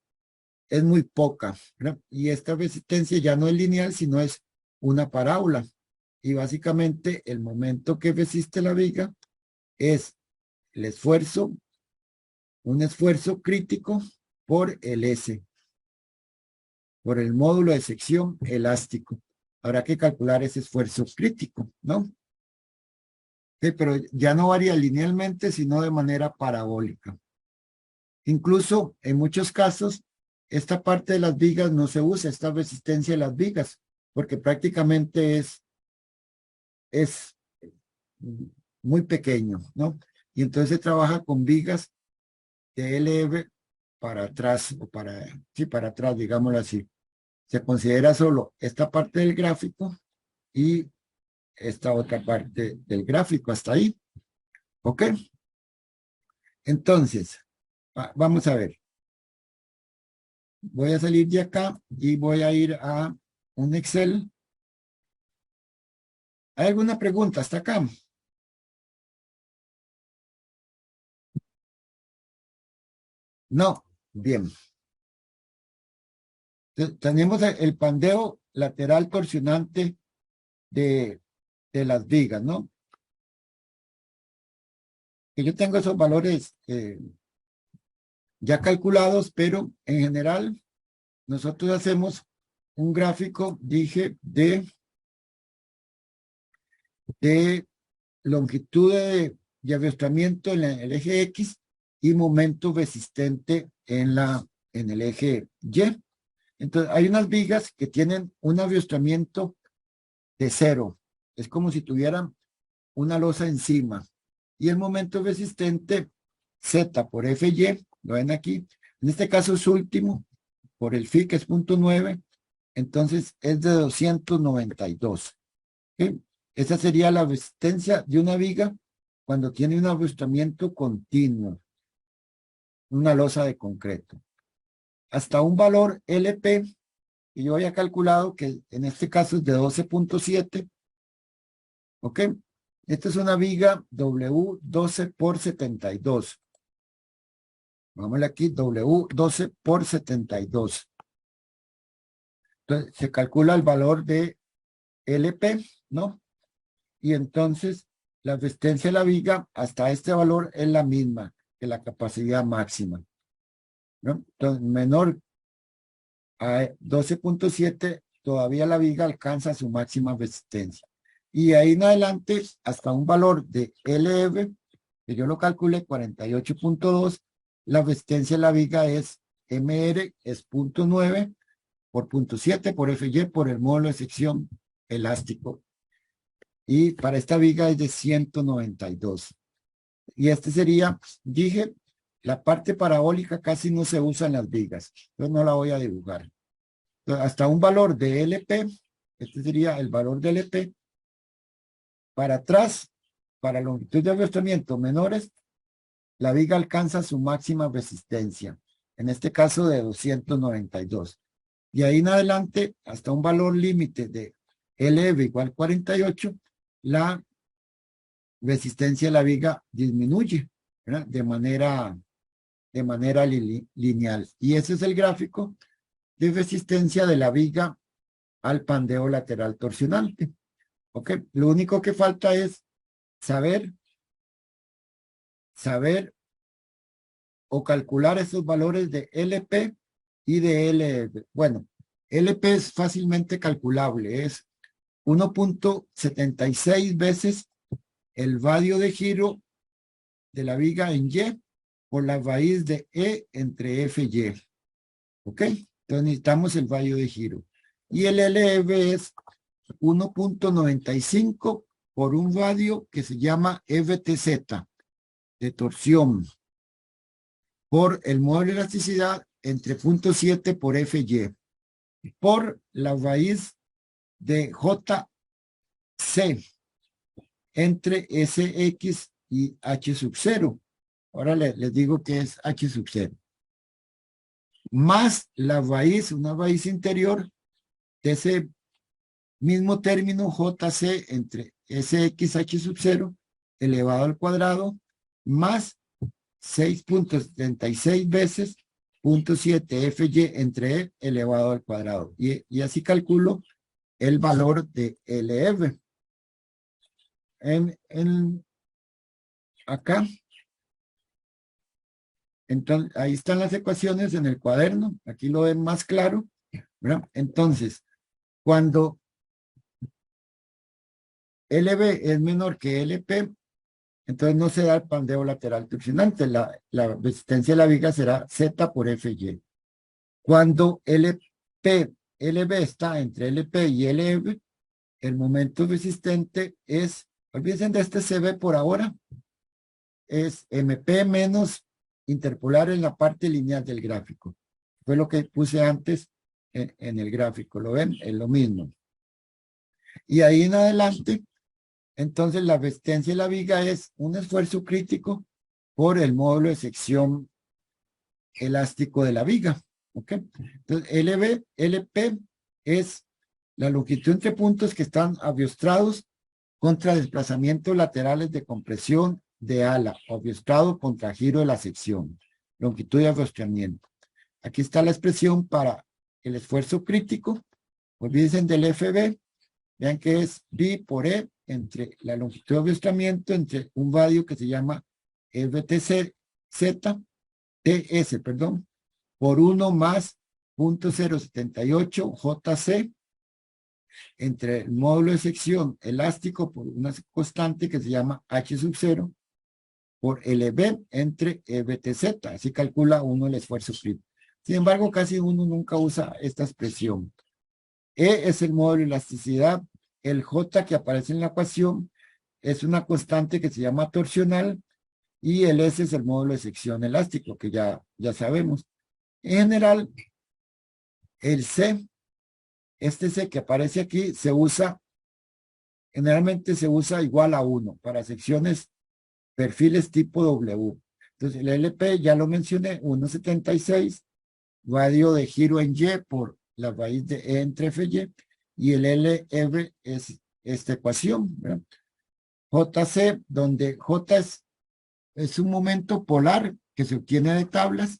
muy poca, ¿verdad? Y esta resistencia ya no es lineal, sino es una parábola. Y básicamente el momento que resiste la viga es el esfuerzo, un esfuerzo crítico por el S, por el módulo de sección elástico. Habrá que calcular ese esfuerzo crítico, ¿no? Sí, pero ya no varía linealmente, sino de manera parabólica. Incluso, en muchos casos, esta parte de las vigas no se usa, esta resistencia de las vigas, porque prácticamente es muy pequeño, ¿no? Y entonces se trabaja con vigas de LF para atrás, o para atrás, digámoslo así. Se considera solo esta parte del gráfico y esta otra parte del gráfico, hasta ahí. ¿Ok? Entonces, vamos a ver. Voy a salir de acá y voy a ir a un Excel. ¿Hay alguna pregunta hasta acá? No. Bien. Tenemos el pandeo lateral torsionante de las vigas, ¿no? Que yo tengo esos valores ya calculados, pero en general nosotros hacemos un gráfico, dije, de longitud de avistamiento en el eje X y momento resistente en el eje Y. Entonces, hay unas vigas que tienen un avistamiento de 0. Es como si tuvieran una losa encima. Y el momento resistente Z por FY, lo ven aquí. En este caso es último, por el phi, que es 0.9. Entonces es de 292. ¿Sí? Esa sería la resistencia de una viga cuando tiene un avistamiento continuo. Una losa de concreto. Hasta un valor LP, y yo había calculado que en este caso es de 12.7. ¿Ok? Esta es una viga W12 por 72. Vámonos aquí, W12 por 72. Entonces, se calcula el valor de LP, ¿no? Y entonces, la resistencia de la viga hasta este valor es la misma que la capacidad máxima, ¿no? Entonces, menor a 12.7, todavía la viga alcanza su máxima resistencia. Y ahí en adelante, hasta un valor de LF, que yo lo calculé, 48.2, la resistencia de la viga es MR, es 0.9 por 0.7 por FY por el módulo de sección elástico. Y para esta viga es de 192. Y este sería, dije, la parte parabólica casi no se usa en las vigas. Entonces no la voy a dibujar. Entonces, hasta un valor de LP, este sería el valor de LP. Para atrás, para longitud de avistamiento menores, la viga alcanza su máxima resistencia. En este caso de 292. Y ahí en adelante, hasta un valor límite de LF igual 48, la resistencia de la viga disminuye, ¿verdad? De manera lineal. Y ese es el gráfico de resistencia de la viga al pandeo lateral torsionante. ¿Ok? Lo único que falta es saber o calcular esos valores de LP y de LF. Bueno, LP es fácilmente calculable, es 1.76 veces el radio de giro de la viga en Y por la raíz de E entre F y Y. ¿Ok? Entonces necesitamos el radio de giro. Y el LF es 1.95 por un radio que se llama FTZ, de torsión, por el módulo de elasticidad entre 0.7 por FY, por la raíz de JC entre SX y H sub 0. Ahora les digo que es H sub 0. Más la raíz, una raíz interior de ese mismo término JC entre SX H sub 0 elevado al cuadrado más 6.76 veces 0.7 FY entre E elevado al cuadrado. Y así calculo el valor de LF. Acá Entonces, ahí están las ecuaciones en el cuaderno. Aquí lo ven más claro, ¿verdad? Entonces, cuando LB es menor que LP, entonces no se da el pandeo lateral torsionante. La resistencia de la viga será Z por FY. Cuando LB está entre LP y LF, el momento resistente es, olvídense de este CB por ahora, es MP menos interpolar en la parte lineal del gráfico. Fue lo que puse antes en el gráfico. ¿Lo ven? Es lo mismo. Y ahí en adelante, entonces la resistencia de la viga es un esfuerzo crítico por el módulo de sección elástico de la viga. ¿Ok? Entonces, LP es la longitud entre puntos que están aviostrados contra desplazamientos laterales de compresión de ala, aviostrado contra giro de la sección, longitud de aviostramiento. Aquí está la expresión para el esfuerzo crítico. Olvídense del FB. Vean que es B por E entre la longitud de aviostramiento entre un radio que se llama TS, perdón, por 1 más 0.078 JC entre el módulo de sección elástico por una constante que se llama H sub 0 por LB entre EBTZ. Así calcula uno el esfuerzo crítico. Sin embargo, casi uno nunca usa esta expresión. E es el módulo de elasticidad. El J que aparece en la ecuación es una constante que se llama torsional y el S es el módulo de sección elástico que ya sabemos. En general, el C, este C que aparece aquí, generalmente se usa igual a 1 para secciones, perfiles tipo W. Entonces, el LP ya lo mencioné, 1.76, radio de giro en Y por la raíz de E entre FY, y el LF es esta ecuación, ¿verdad? JC, donde J es un momento polar que se obtiene de tablas.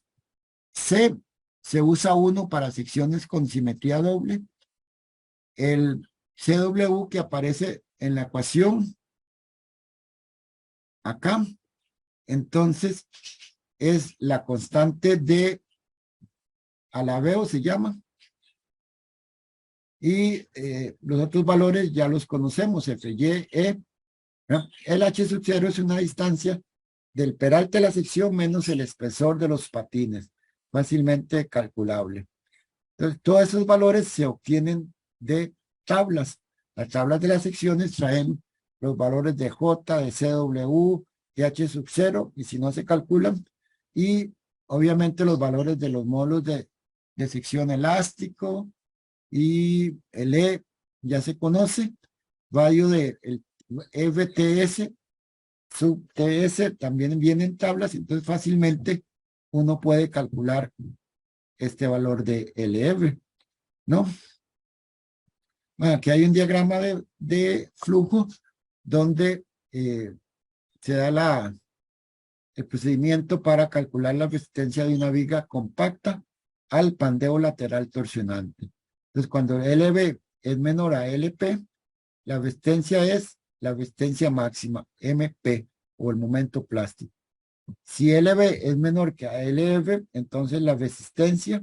C se usa 1 para secciones con simetría doble. El CW que aparece en la ecuación acá, entonces es la constante de alabeo, se llama. Y los otros valores ya los conocemos, FY, E. ¿No? El H sub 0 es una distancia del peralte de la sección menos el espesor de los patines, fácilmente calculable. Entonces, todos esos valores se obtienen de tablas. Las tablas de las secciones traen los valores de J, de CW, de H sub 0, y si no se calculan, y obviamente los valores de los módulos de sección elástico, y el E ya se conoce, radio de el FTS, sub TS también viene en tablas, entonces fácilmente uno puede calcular este valor de LF, ¿no? Bueno, aquí hay un diagrama de flujo donde se da el procedimiento para calcular la resistencia de una viga compacta al pandeo lateral torsionante. Entonces, cuando LB es menor a LP, la resistencia es la resistencia máxima, MP, o el momento plástico. Si LB es menor que a LF, entonces la resistencia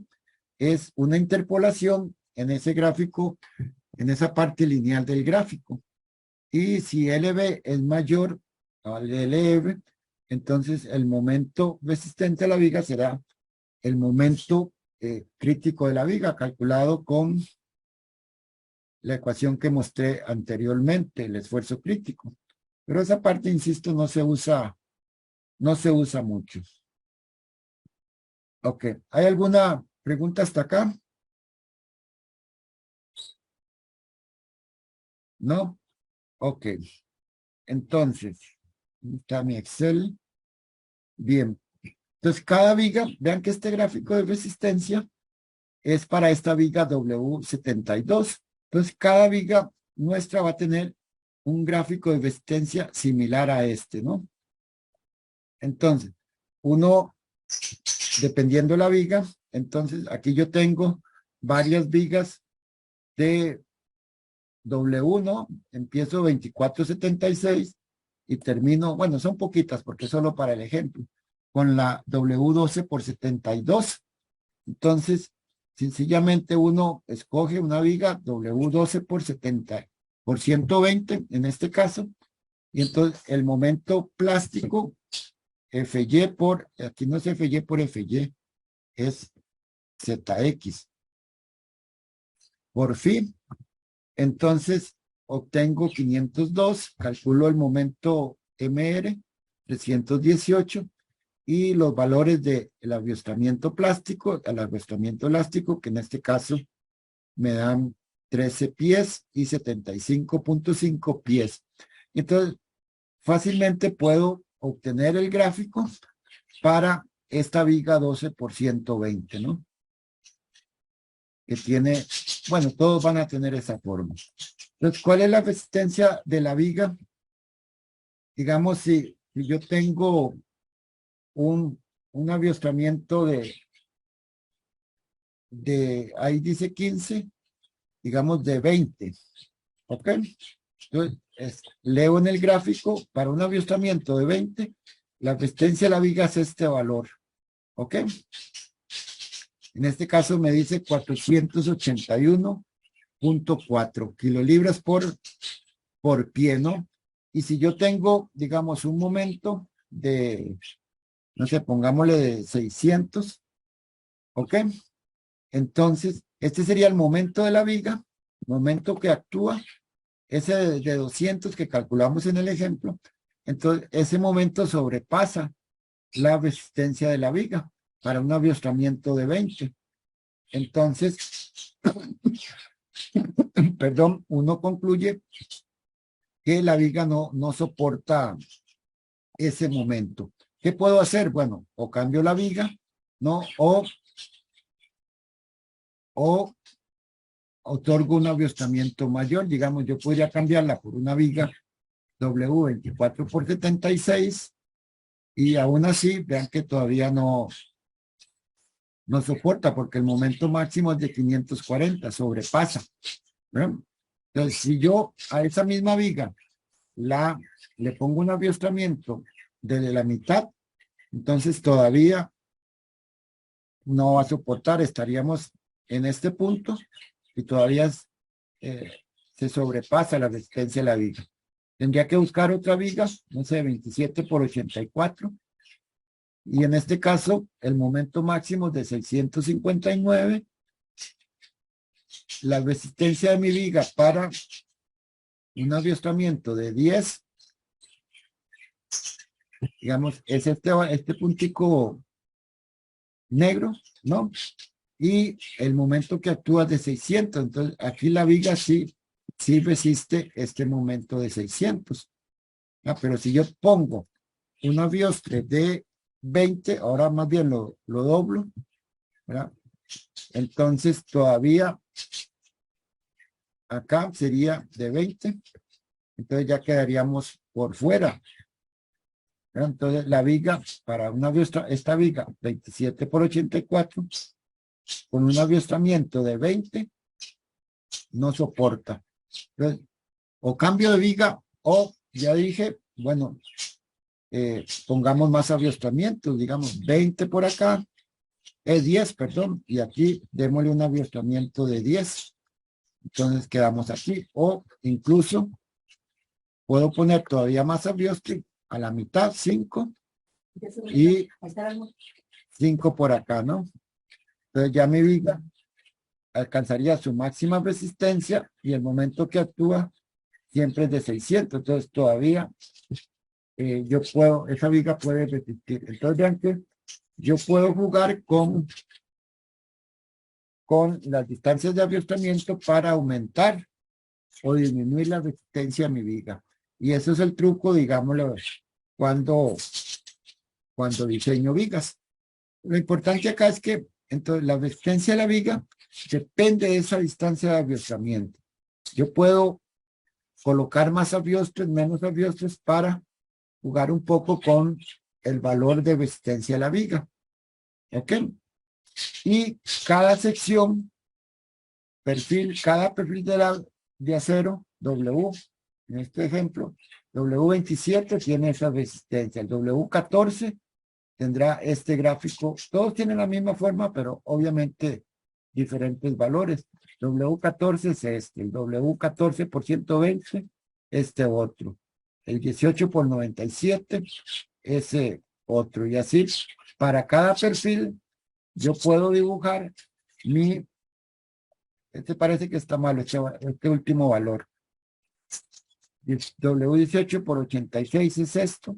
es una interpolación en ese gráfico, en esa parte lineal del gráfico. Y si LB es mayor al LF, entonces el momento resistente a la viga será el momento crítico de la viga, calculado con la ecuación que mostré anteriormente, el esfuerzo crítico. Pero esa parte, insisto, no se usa mucho. Ok, ¿hay alguna pregunta hasta acá? ¿No? Ok. Entonces, está mi Excel. Bien. Entonces, cada viga, vean que este gráfico de resistencia es para esta viga W72. Entonces, cada viga nuestra va a tener un gráfico de resistencia similar a este, ¿no? Entonces, uno, dependiendo de la viga, entonces aquí yo tengo varias vigas de W1, empiezo 2476 y termino, bueno, son poquitas porque es solo para el ejemplo, con la W12 por 72. Entonces, sencillamente uno escoge una viga W12 por 70, por 120 en este caso, y entonces el momento plástico FY por, aquí no es FY por FY, es ZX. Por fin, entonces obtengo 502, calculo el momento MR, 318, y los valores del aviostamiento plástico, el aviostamiento elástico, que en este caso me dan 13 pies y 75.5 pies. Entonces, fácilmente puedo obtener el gráfico para esta viga 12 por 120, ¿no? Que tiene, bueno, todos van a tener esa forma. Entonces, ¿cuál es la resistencia de la viga? Digamos, si yo tengo un aviostamiento ahí dice 15, digamos de 20, ¿ok? Entonces, leo en el gráfico, para un aviostamiento de 20, la resistencia de la viga es este valor, ¿ok? En este caso me dice 481.4 kilolibras por pie, ¿no? Y si yo tengo, digamos, un momento de, no sé, pongámosle de 600, ¿ok? Entonces, este sería el momento de la viga, momento que actúa, ese de 200 que calculamos en el ejemplo. Entonces, ese momento sobrepasa la resistencia de la viga para un aviostamiento de 20. Entonces, perdón, uno concluye que la viga no soporta ese momento. ¿Qué puedo hacer? Bueno, o cambio la viga, ¿no? O otorgo un aviostamiento mayor. Digamos, yo podría cambiarla por una viga W24 por 76 y aún así, vean que todavía no soporta porque el momento máximo es de 540, sobrepasa, ¿verdad? Entonces, si yo a esa misma viga le pongo un aviostamiento de la mitad, entonces todavía no va a soportar, estaríamos en este punto y todavía se sobrepasa la resistencia de la viga. Tendría que buscar otra viga, no sé, 27 por 84. Y en este caso, el momento máximo es de 659. La resistencia de mi viga para un aviostamiento de 10, digamos, es este puntico negro, ¿no? Y el momento que actúa es de 600. Entonces, aquí la viga sí resiste este momento de 600. Pero si yo pongo un aviostre de 20, ahora más bien lo doblo, ¿verdad? Entonces todavía acá sería de 20, entonces ya quedaríamos por fuera, ¿verdad? Entonces la viga para un aviostamiento, esta viga 27 por 84, con un aviostamiento de 20, no soporta. Entonces, o cambio de viga o ya dije, bueno, pongamos más aviostamientos, digamos 20 por acá, 10, perdón, y aquí démosle un aviostamiento de 10. Entonces quedamos aquí, o incluso puedo poner todavía más aviostre a la mitad, 5, y 5 por acá, ¿no? Entonces ya mi viga alcanzaría su máxima resistencia y el momento que actúa siempre es de 600. Entonces todavía yo puedo, esa viga puede resistir. Entonces vean que yo puedo jugar con las distancias de aviostamiento para aumentar o disminuir la resistencia a mi viga. Y eso es el truco, digámoslo, cuando diseño vigas. Lo importante acá es que entonces la resistencia de la viga depende de esa distancia de aviostamiento. Yo puedo colocar más aviostres, menos aviostres para jugar un poco con el valor de resistencia de la viga. ¿Ok? Y cada sección, cada perfil de acero, W, en este ejemplo, W27 tiene esa resistencia, el W14 tendrá este gráfico. Todos tienen la misma forma, pero obviamente diferentes valores. W14 es este, el W14 por 120, este otro. El 18 por 97, ese otro. Y así, para cada perfil, yo puedo dibujar mi, este parece que está malo, este último valor. W18 por 86 es esto.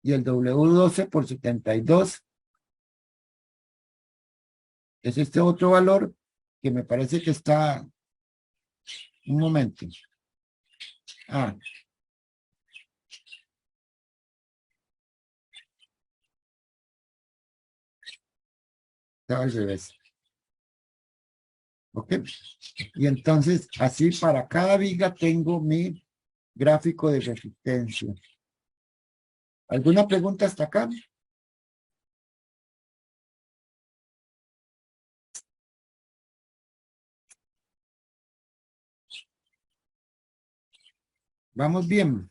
Y el W12 por 72 es este otro valor que me parece que está... Un momento. Ah. Está al revés. Ok. Y entonces, así para cada viga tengo mi gráfico de resistencia. ¿Alguna pregunta hasta acá? Vamos bien.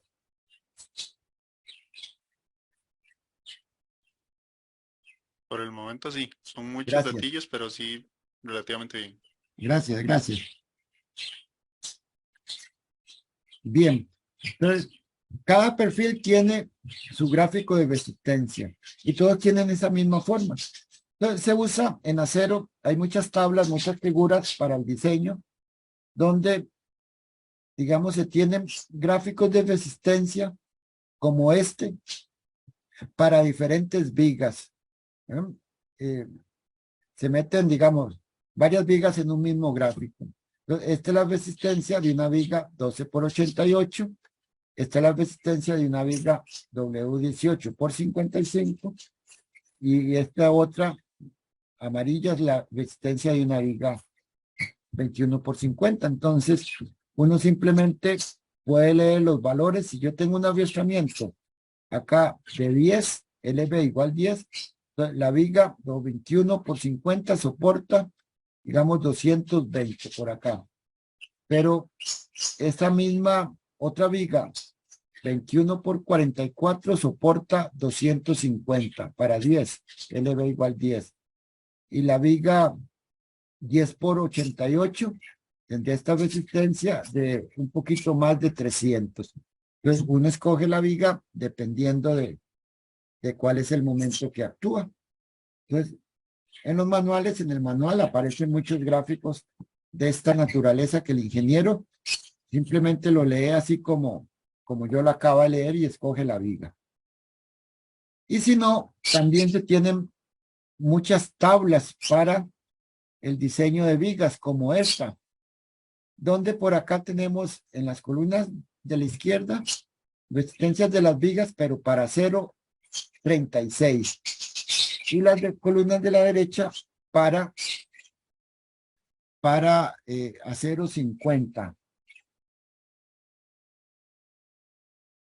Por el momento sí, son muchos Gracias. datillos, pero sí, relativamente bien. Gracias, gracias. Bien. Entonces, cada perfil tiene su gráfico de resistencia y todos tienen esa misma forma. Entonces, se usa en acero, hay muchas tablas, muchas figuras para el diseño, donde, digamos, se tienen gráficos de resistencia como este para diferentes vigas. Se meten, digamos, varias vigas en un mismo gráfico. Entonces, esta es la resistencia de una viga 12 por 88. Esta es la resistencia de una viga W18 por 55. Y esta otra amarilla es la resistencia de una viga 21 por 50. Entonces, uno simplemente puede leer los valores. Si yo tengo un aviestramiento acá de 10, LB igual 10, la viga 21 por 50 soporta, digamos, 220 por acá. Pero esta misma otra viga, 21 por 44, soporta 250 para 10, LB igual 10. Y la viga 10 por 88 tendría esta resistencia de un poquito más de 300. Entonces, uno escoge la viga dependiendo de cuál es el momento que actúa. Entonces, en los manuales, en el manual aparecen muchos gráficos de esta naturaleza que el ingeniero simplemente lo lee así como yo lo acabo de leer y escoge la viga. Y si no, también se tienen muchas tablas para el diseño de vigas como esta, donde por acá tenemos en las columnas de la izquierda resistencias de las vigas, pero para acero 36. Y las columnas de la derecha para acero 50.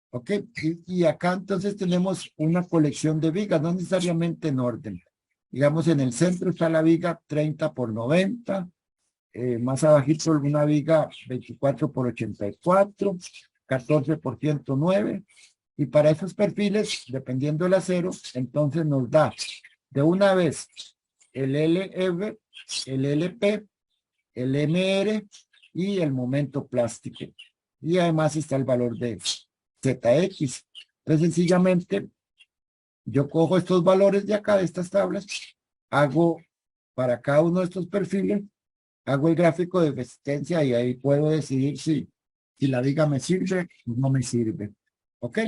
¿Ok? Y acá entonces tenemos una colección de vigas, no necesariamente en orden. Digamos, en el centro está la viga 30 por 90. Más abajito una viga 24 por 84, 14 por 109. Y para esos perfiles, dependiendo del acero, entonces nos da de una vez el LF, el LP, el MR y el momento plástico. Y además está el valor de ZX. Entonces, sencillamente, yo cojo estos valores de acá, de estas tablas, hago para cada uno de estos perfiles, hago el gráfico de resistencia y ahí puedo decidir si la viga me sirve o no me sirve. ¿Ok?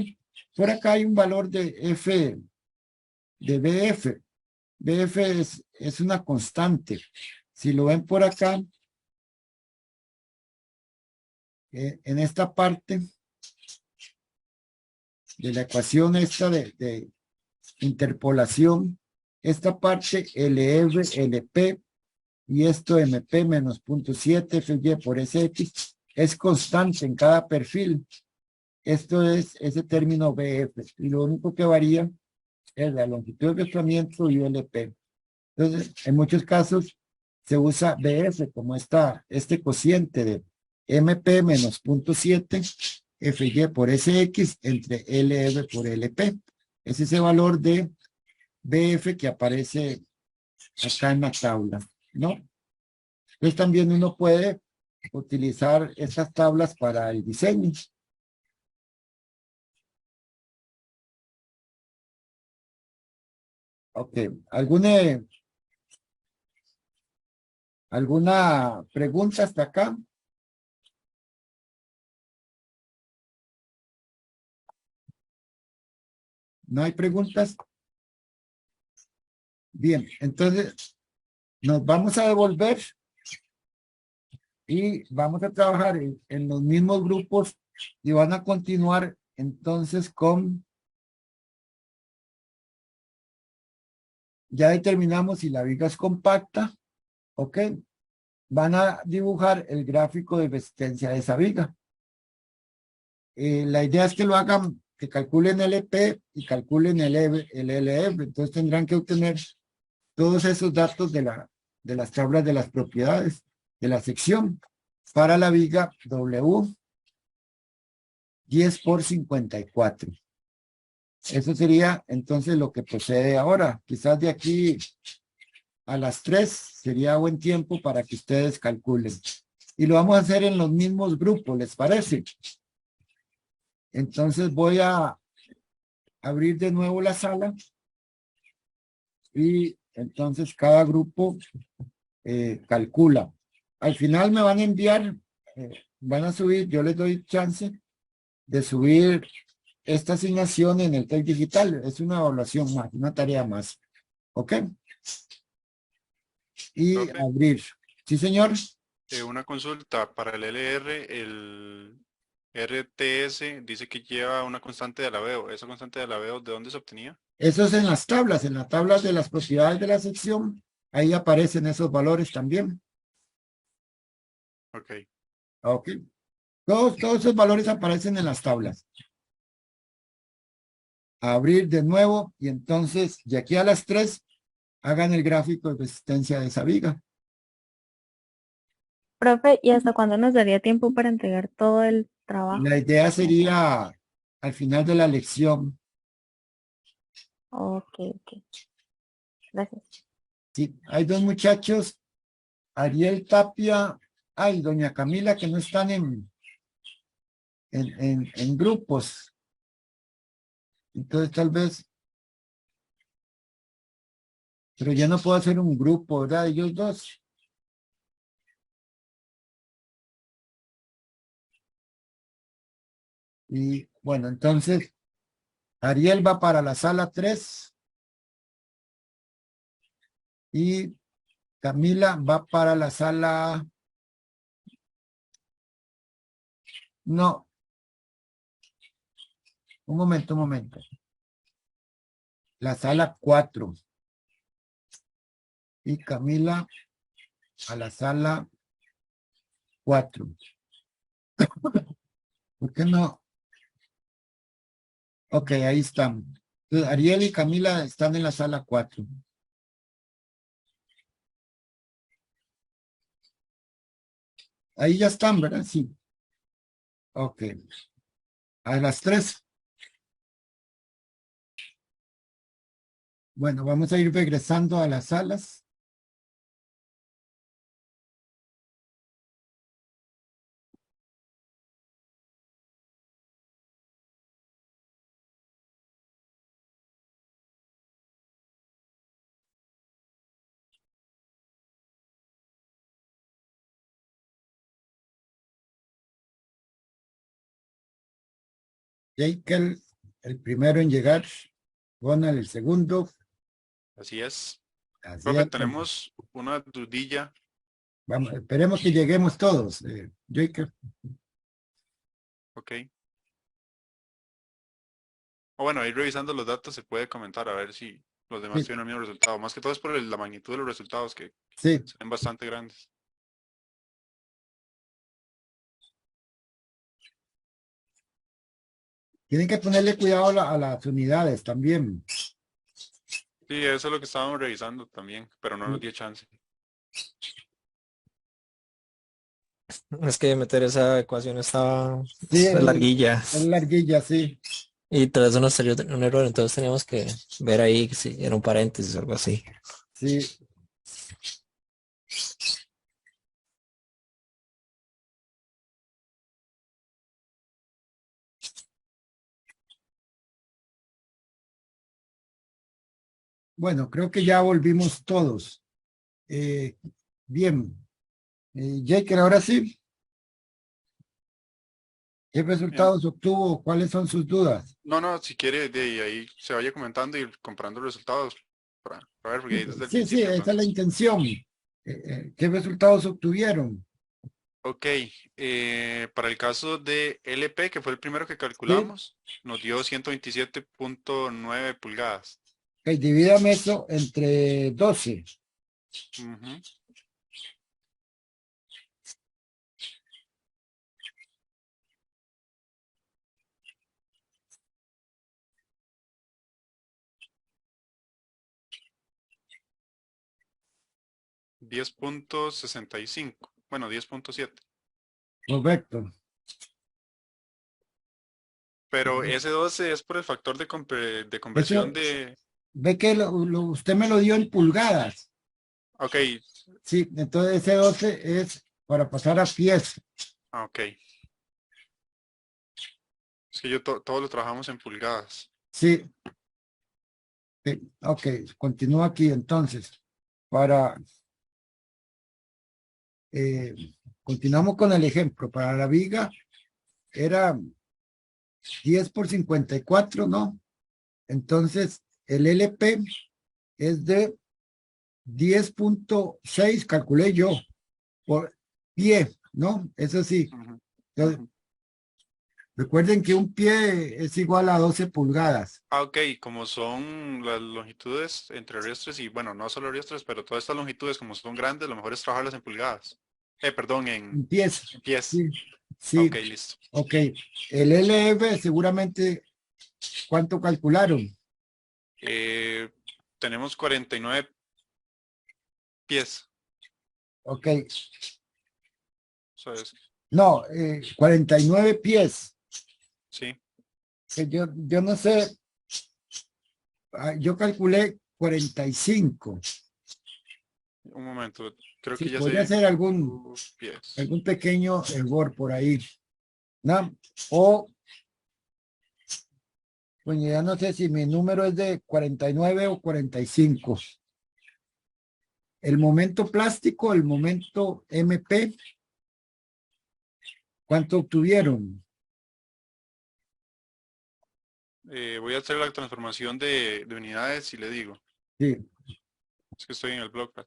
Por acá hay un valor de F, de BF. BF es una constante. Si lo ven por acá, en esta parte de la ecuación esta de interpolación, esta parte LR, LP y esto MP menos 0.7 FY por SX es constante en cada perfil. Esto es ese término BF y lo único que varía es la longitud de aviestramiento y LP. Entonces, en muchos casos se usa BF como este cociente de MP menos 0.7 FY por SX entre LR por LP. Es ese valor de BF que aparece acá en la tabla, ¿no? Entonces también uno puede utilizar estas tablas para el diseño. Ok, ¿alguna pregunta hasta acá? ¿No hay preguntas? Bien, entonces nos vamos a devolver y vamos a trabajar en los mismos grupos y van a continuar entonces con, ya determinamos si la viga es compacta, ¿ok? Van a dibujar el gráfico de resistencia de esa viga. La idea es que lo hagan, que calculen el EP y calculen el LF, entonces tendrán que obtener todos esos datos de las tablas de las propiedades de la sección para la viga W 10 por 54. Eso sería entonces lo que procede ahora. Quizás de aquí a las 3 sería buen tiempo para que ustedes calculen. Y lo vamos a hacer en los mismos grupos, ¿les parece? Entonces voy a abrir de nuevo la sala y entonces cada grupo calcula. Al final me van a enviar, van a subir, yo les doy chance de subir esta asignación en el TEC digital. Es una evaluación más, una tarea más. ¿Ok? Y Profe. abrir. Sí, señor. Una consulta para el LR, el RTS dice que lleva una constante de alabeo. ¿Esa constante de alabeo de dónde se obtenía? Eso es en las tablas de las propiedades de la sección. Ahí aparecen esos valores también. Ok. Ok. Todos esos valores aparecen en las tablas. Abrir de nuevo y entonces de aquí a las 3 hagan el gráfico de resistencia de esa viga. Profe, ¿y hasta cuándo nos daría tiempo para entregar todo el trabajo? La idea sería al final de la lección. Ok. Gracias. Sí, hay dos muchachos, Ariel Tapia, y doña Camila, que no están en grupos. Entonces tal vez, pero ya no puedo hacer un grupo, ¿verdad? Ellos dos. Y bueno, entonces, Ariel va para la sala 3 y Camila va para la sala... No. Un momento. La sala 4. Y Camila a la sala 4. ¿Por qué no? Ok, ahí están. Entonces, Ariel y Camila están en la sala 4. Ahí ya están, ¿verdad? Sí. Ok. A las 3. Bueno, vamos a ir regresando a las salas. Jekyll, el primero en llegar. Ronald, el segundo. Así es. Así Profe, es. tenemos una dudilla. Vamos, esperemos que lleguemos todos. Jekyll. Ok. O bueno, ir revisando los datos se puede comentar a ver si los demás Sí. tienen el mismo resultado. Más que todo es por la magnitud de los resultados que Sí. son bastante grandes. Tienen que ponerle cuidado a las unidades también. Sí, eso es lo que estábamos revisando también, pero no nos dio chance. Es que meter esa ecuación estaba Sí, larguilla. es larguilla, sí. Y tras eso nos salió un error, entonces teníamos que ver ahí si era un paréntesis o algo así. Sí. Bueno, creo que ya volvimos todos. Bien. Jake, ahora sí. ¿Qué Bien. resultados obtuvo? ¿Cuáles son sus dudas? No, si quiere, de ahí se vaya comentando y comparando resultados para ver, porque ahí desde el Sí, sí, principio, esa es la entonces. intención. ¿Qué resultados obtuvieron? Ok, para el caso de LP, que fue el primero que Sí. calculamos, nos dio 127.9 pulgadas. Ok, divídame eso entre 12. Ujú. $10.65. Bueno, 10.7. Correcto. Pero ese 12 es por el factor de conversión Eso, de... ve que usted me lo dio en pulgadas. Ok, Sí, entonces ese 12 es para pasar a pies. ok. Es que yo todo lo trabajamos en pulgadas. Sí. Ok, continúa aquí entonces. Para, eh, continuamos con el ejemplo. Para la viga era 10 por 54, ¿no? Entonces el LP es de 10.6, calculé yo, por pie, ¿no? Eso sí. Ujú, Entonces, ujú. recuerden que un pie es igual a 12 pulgadas. Ok, como son las longitudes entre riestres y, bueno, no solo riestres, pero todas estas longitudes como son grandes, lo mejor es trabajarlas en pulgadas. Perdón, En pies. en pies. Sí, sí. Ok, listo. Ok. El LF seguramente, ¿cuánto calcularon? Tenemos 49 pies. Ok. Eso es, No, 49 pies. sí, Que yo no sé, yo calculé 45. un momento. Creo Sí, que ya podría sé ser pies. algún pequeño error por ahí, ¿no? O, pues ya no sé si mi número es de 49 o 45. El momento plástico, el momento MP, ¿cuánto obtuvieron? Voy a hacer la transformación de unidades y le digo. Sí, Es que estoy en el blockpad.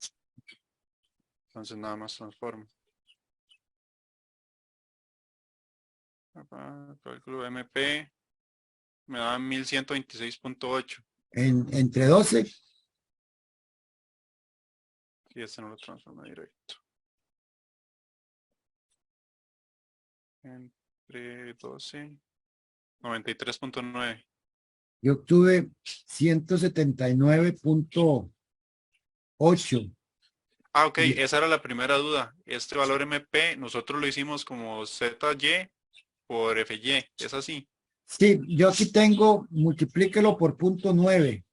Entonces nada más transformo. Cálculo MP me da 1126.8. entre 12. Y este no lo transforma directo. Entre 12. 93.9. Yo obtuve 179.8. Ah, ok, esa era la primera duda. Este valor MP, nosotros lo hicimos como ZY por FY. ¿Es así? Sí, yo aquí tengo, multiplíquelo por punto 9.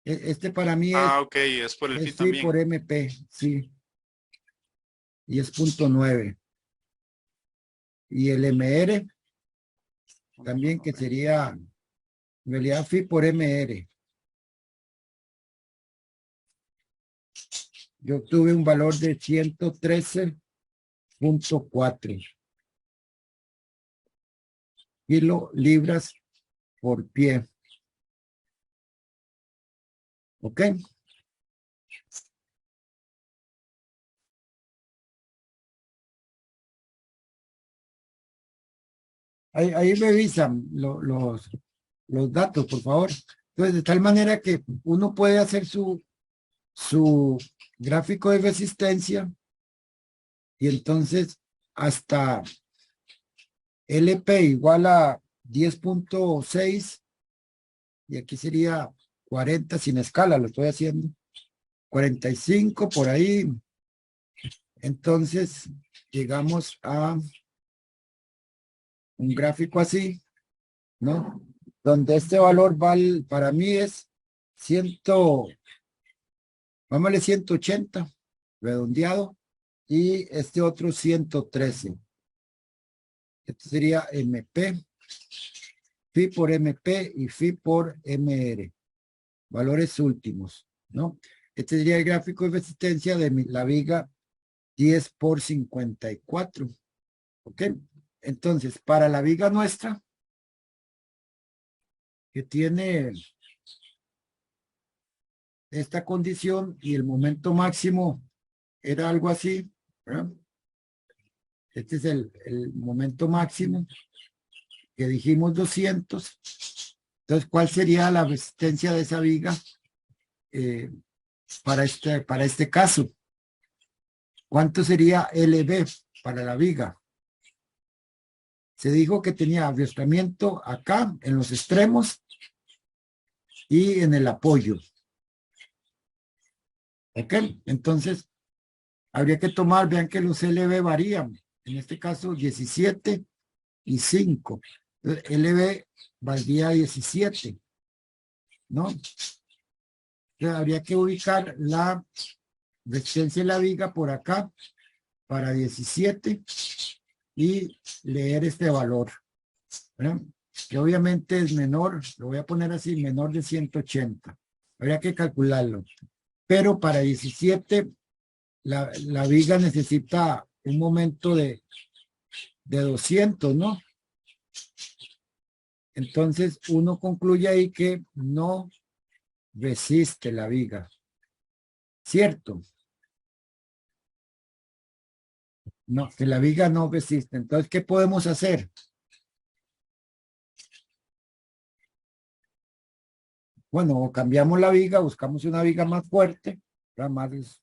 Este para mí Ah, ok, es por el es phi phi por también. MP, sí, y es punto 9. Y el MR también, que 0.9. sería en realidad phi por MR. Yo obtuve un valor de 113.4 kilolibras por pie. ¿Ok? Ahí revisan los datos, por favor. Entonces, de tal manera que uno puede hacer su gráfico de resistencia y entonces hasta LP igual a 10.6 y aquí sería 40 sin escala, lo estoy haciendo. 45 por ahí. Entonces, llegamos a un gráfico así, ¿no? donde este valor para mí es 100, vámonos 180, redondeado, y este otro 113. Este sería MP, phi por MP y phi por MR. Valores últimos, ¿no? Este sería el gráfico de resistencia de la viga 10 por 54. ¿Ok? Entonces, para la viga nuestra, que tiene esta condición y el momento máximo era algo así, ¿verdad? Este es el momento máximo que dijimos 200. Entonces, ¿cuál sería la resistencia de esa viga para este caso? ¿Cuánto sería LB para la viga? Se dijo que tenía aviostramiento acá, en los extremos y en el apoyo. ¿Ok? Entonces, habría que tomar, vean que los LB varían. En este caso, 17 y 5. LB valdría 17, ¿no? Entonces, habría que ubicar la resistencia de la viga por acá para 17 y leer este valor, ¿verdad? Que obviamente es menor, lo voy a poner así, menor de 180. Habría que calcularlo. Pero para 17, la viga necesita un momento de 200, ¿no? Entonces, uno concluye ahí que no resiste la viga. ¿Cierto? No, que la viga no resiste. Entonces, ¿qué podemos hacer? Bueno, o cambiamos la viga, buscamos una viga más fuerte, más,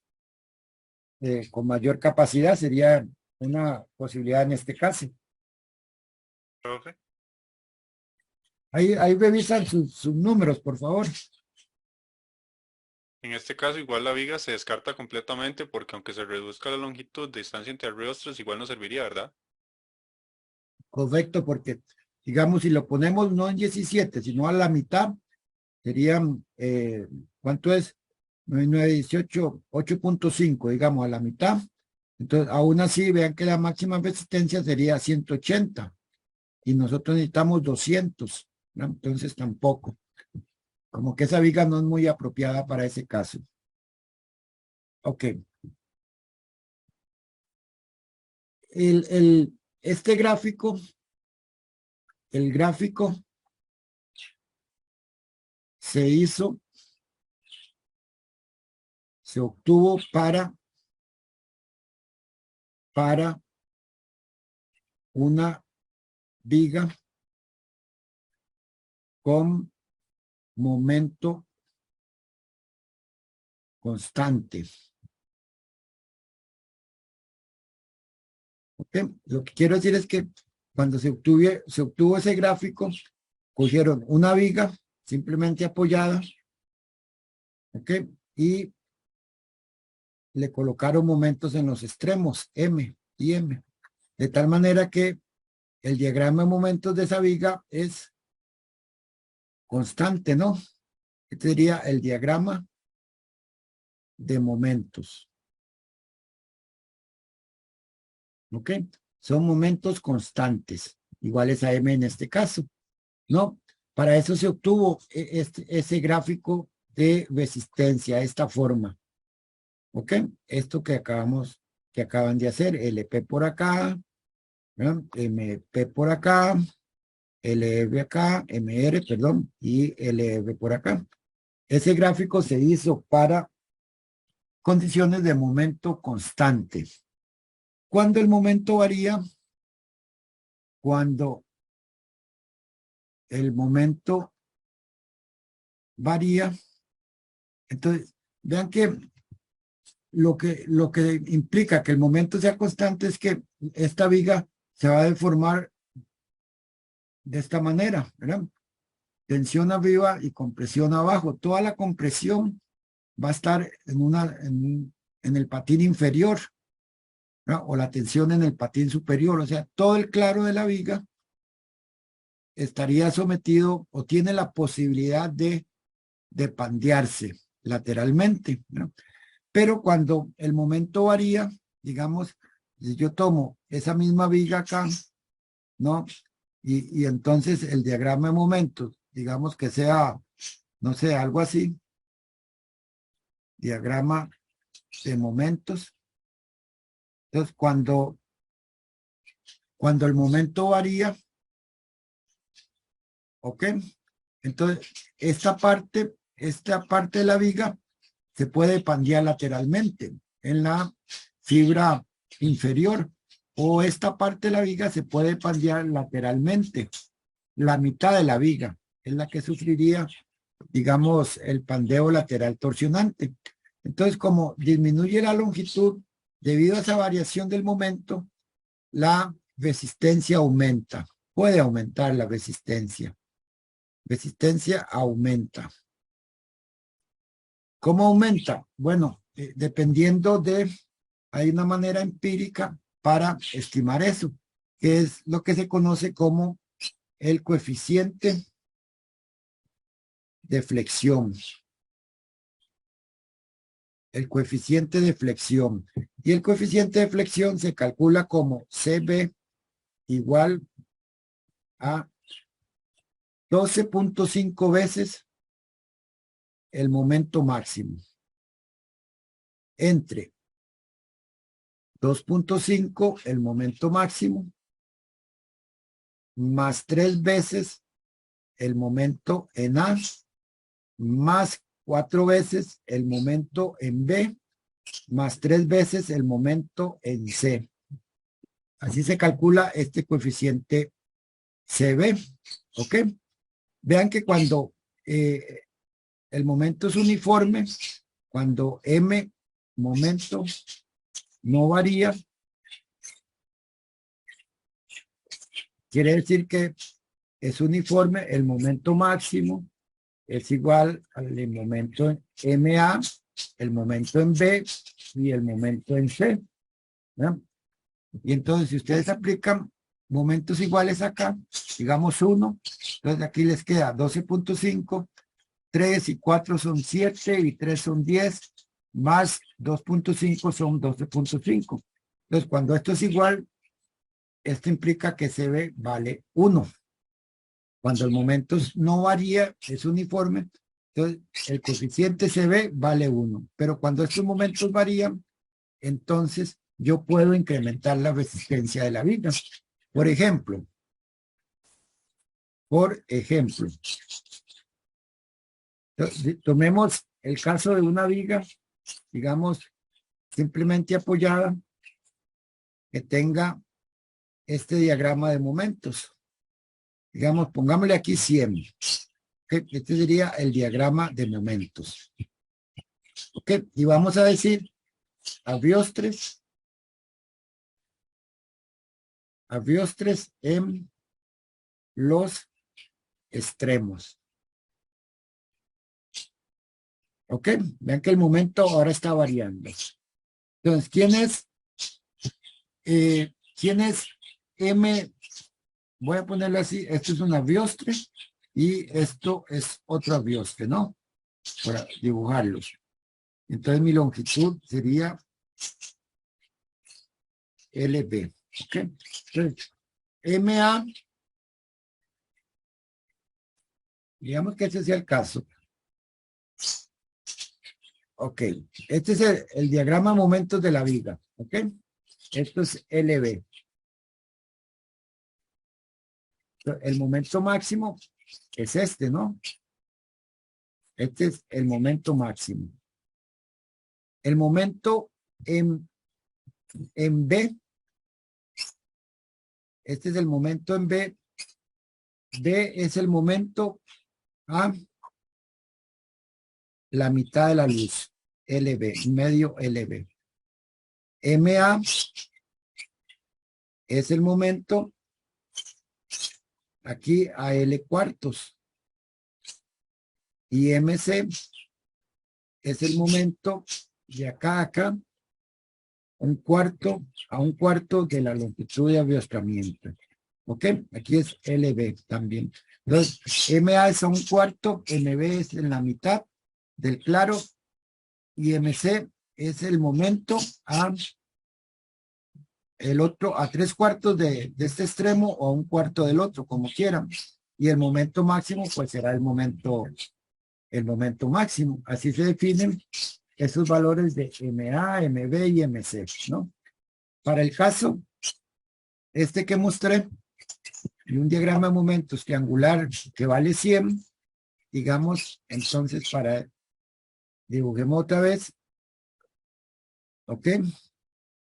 con mayor capacidad, sería una posibilidad en este caso. Profe. Ahí revisan sus números, por favor. En este caso, igual la viga se descarta completamente porque aunque se reduzca la longitud de distancia entre rostros, igual no serviría, ¿verdad? Correcto, porque digamos, si lo ponemos no en 17, sino a la mitad, serían, ¿cuánto es? 918, 8.5, digamos, a la mitad. Entonces, aún así, vean que la máxima resistencia sería 180 y nosotros necesitamos 200, ¿no? Entonces, tampoco. Como que esa viga no es muy apropiada para ese caso. Ok. Este gráfico, el gráfico se obtuvo para una viga con momento constante. ¿Ok? Lo que quiero decir es que cuando se obtuvo ese gráfico, cogieron una viga simplemente apoyada, ¿ok? Y le colocaron momentos en los extremos, M y M, de tal manera que el diagrama de momentos de esa viga es constante, ¿no? Este sería el diagrama de momentos. ¿Ok? Son momentos constantes, iguales a M en este caso, ¿no? Para eso se obtuvo ese gráfico de resistencia, esta forma. ¿Ok? Esto que acaban de hacer, LP por acá, ¿no? MP por acá, LR acá, MR, perdón, y LR por acá. Ese gráfico se hizo para condiciones de momento constante. ¿Cuándo el momento varía? Cuando el momento varía. Entonces, vean que lo que implica que el momento sea constante es que esta viga se va a deformar de esta manera, ¿verdad? Tensión arriba y compresión abajo. Toda la compresión va a estar en el patín inferior, ¿verdad? O la tensión en el patín superior. O sea, todo el claro de la viga estaría sometido o tiene la posibilidad de pandearse lateralmente, ¿no? Pero cuando el momento varía, digamos, si yo tomo esa misma viga acá, ¿no? Y entonces el diagrama de momentos, digamos que sea, no sé, algo así, diagrama de momentos. Entonces, cuando el momento varía, ¿ok? Entonces, esta parte de la viga se puede pandear lateralmente en la fibra inferior, o esta parte de la viga se puede pandear lateralmente. La mitad de la viga es la que sufriría, digamos, el pandeo lateral torsionante. Entonces, como disminuye la longitud debido a esa variación del momento, la resistencia aumenta. Puede aumentar la resistencia. Resistencia aumenta. ¿Cómo aumenta? Bueno, dependiendo hay una manera empírica para estimar eso, que es lo que se conoce como el coeficiente de flexión. El coeficiente de flexión. Y el coeficiente de flexión se calcula como CB igual a 12.5 veces el momento máximo. Entre 2.5 el momento máximo más 3 veces el momento en A más 4 veces el momento en B más 3 veces el momento en C. Así se calcula este coeficiente CB. ¿Ok? Vean que cuando el momento es uniforme, cuando M momento no varía, quiere decir que es uniforme, el momento máximo es igual al momento en MA, el momento en B y el momento en C, ¿no? Y entonces si ustedes aplican momentos iguales acá, digamos 1, entonces aquí les queda 12.5, 3 y 4 son 7 y 3 son 10, más 2.5 son 12.5. Entonces cuando esto es igual, esto implica que CB vale 1. Cuando el momento no varía, es uniforme, entonces el coeficiente CB vale 1. Pero cuando estos momentos varían, entonces yo puedo incrementar la resistencia de la viga. Por ejemplo, tomemos el caso de una viga, digamos, simplemente apoyada, que tenga este diagrama de momentos. Digamos, pongámosle aquí 100. ¿Okay? Este sería el diagrama de momentos. ¿Ok? Y vamos a decir abriostres en los extremos. ¿Ok? Vean que el momento ahora está variando. Entonces, ¿quién es M? Voy a ponerlo así. Esto es un abriostre y esto es otro abriostre, ¿no? Para dibujarlos. Entonces, mi longitud sería LB. ¿Ok? Entonces, MA, digamos que ese sea el caso. Ok, este es el diagrama de momentos de la viga. Ok, esto es LB. El momento máximo es este, ¿no? Este es el momento máximo. El momento en B, este es el momento en B. B es el momento a la mitad de la luz, LB, medio LB. MA es el momento aquí a L cuartos. Y MC es el momento de acá a acá, a un cuarto de la longitud de aviostramiento. ¿Ok? Aquí es LB también. Entonces, MA es a un cuarto, MB es en la mitad del claro y MC es el momento a el otro, a 3/4 de este extremo o a 1/4 del otro, como quieran. Y el momento máximo, pues será el momento máximo. Así se definen esos valores de MA, MB y MC, ¿no? Para el caso, este que mostré, en un diagrama de momentos triangular que vale 100, digamos, entonces dibujemos otra vez, ¿ok?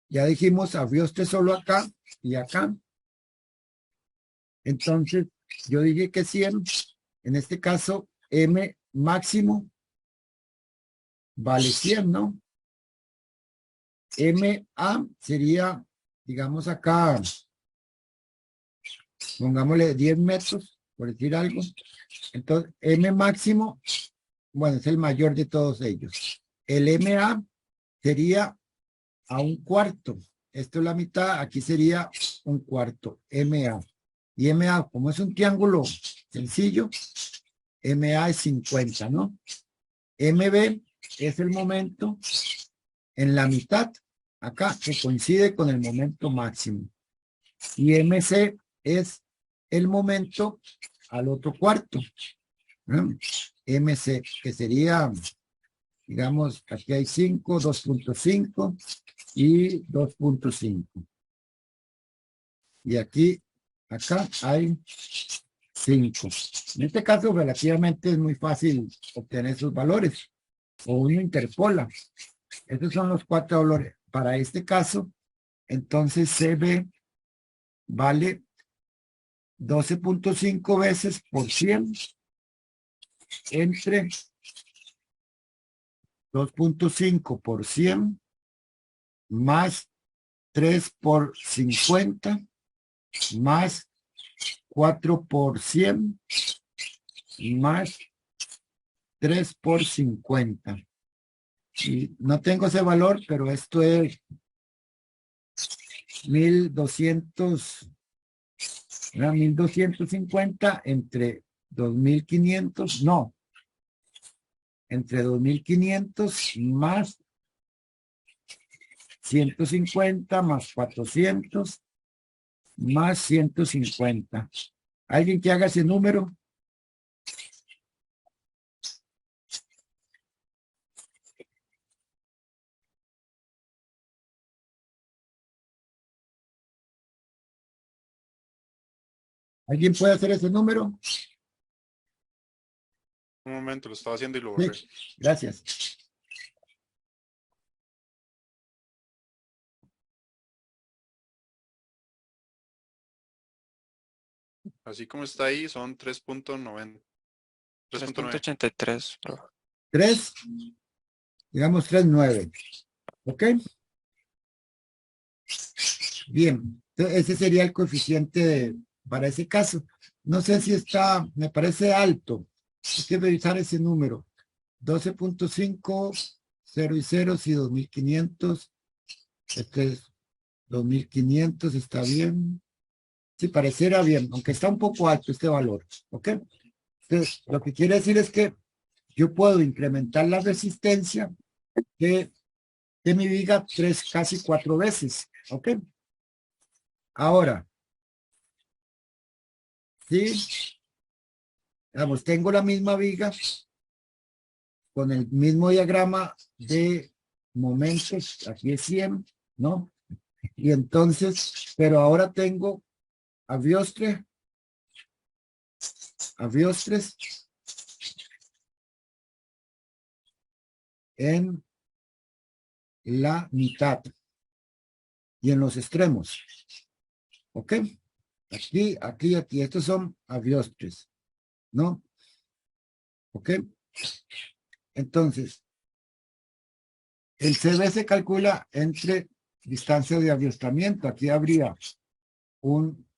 Ya dijimos, abrió usted solo acá y acá. Entonces, yo dije que 100, en este caso, M máximo vale 100, ¿no? MA sería, digamos acá, pongámosle 10 metros, por decir algo. Entonces, M máximo, bueno, es el mayor de todos ellos. El MA sería a 1/4. Esto es la mitad, aquí sería 1/4, MA. Y MA, como es un triángulo sencillo, MA es 50, ¿no? MB es el momento en la mitad, acá, que coincide con el momento máximo. Y MC es el momento al otro cuarto. ¿No? MC, que sería, digamos, aquí hay 5, 2.5 y 2.5. Y aquí, acá hay 5. En este caso, relativamente es muy fácil obtener esos valores. O uno interpola. Estos son los 4 valores. Para este caso, entonces CB vale 12.5 veces por 100 entre 2.5 por 100 más 3 por 50 más 4 por 100 más 3 por 50. Y no tengo ese valor, pero esto es 1200, ¿verdad? 1250 entre 2500, no, entre 2500 más 150 más 400 más 150. ¿Alguien que haga ese número? ¿Alguien puede hacer ese número? Un momento, lo estaba haciendo y lo Sí, borré. gracias. Así como está ahí, son 3.9. 3.83. 3, digamos 3,9. ¿Ok? Bien, entonces ese sería el coeficiente para ese caso. No sé si está, me parece alto. Hay que revisar ese número. 12.5, 0 y 0, sí, 2500. Este es 2500, está bien. Sí, pareciera bien, aunque está un poco alto este valor. ¿Ok? Entonces, lo que quiere decir es que yo puedo incrementar la resistencia de mi viga casi 4 veces. ¿Ok? Ahora, sí, digamos, tengo la misma viga con el mismo diagrama de momentos, aquí es 100, ¿no? Y entonces, pero ahora tengo aviostres en la mitad y en los extremos. ¿Ok? Aquí, estos son aviostres, ¿no? ¿Ok? Entonces, el CB se calcula entre distancia de aviostramiento. Aquí habría un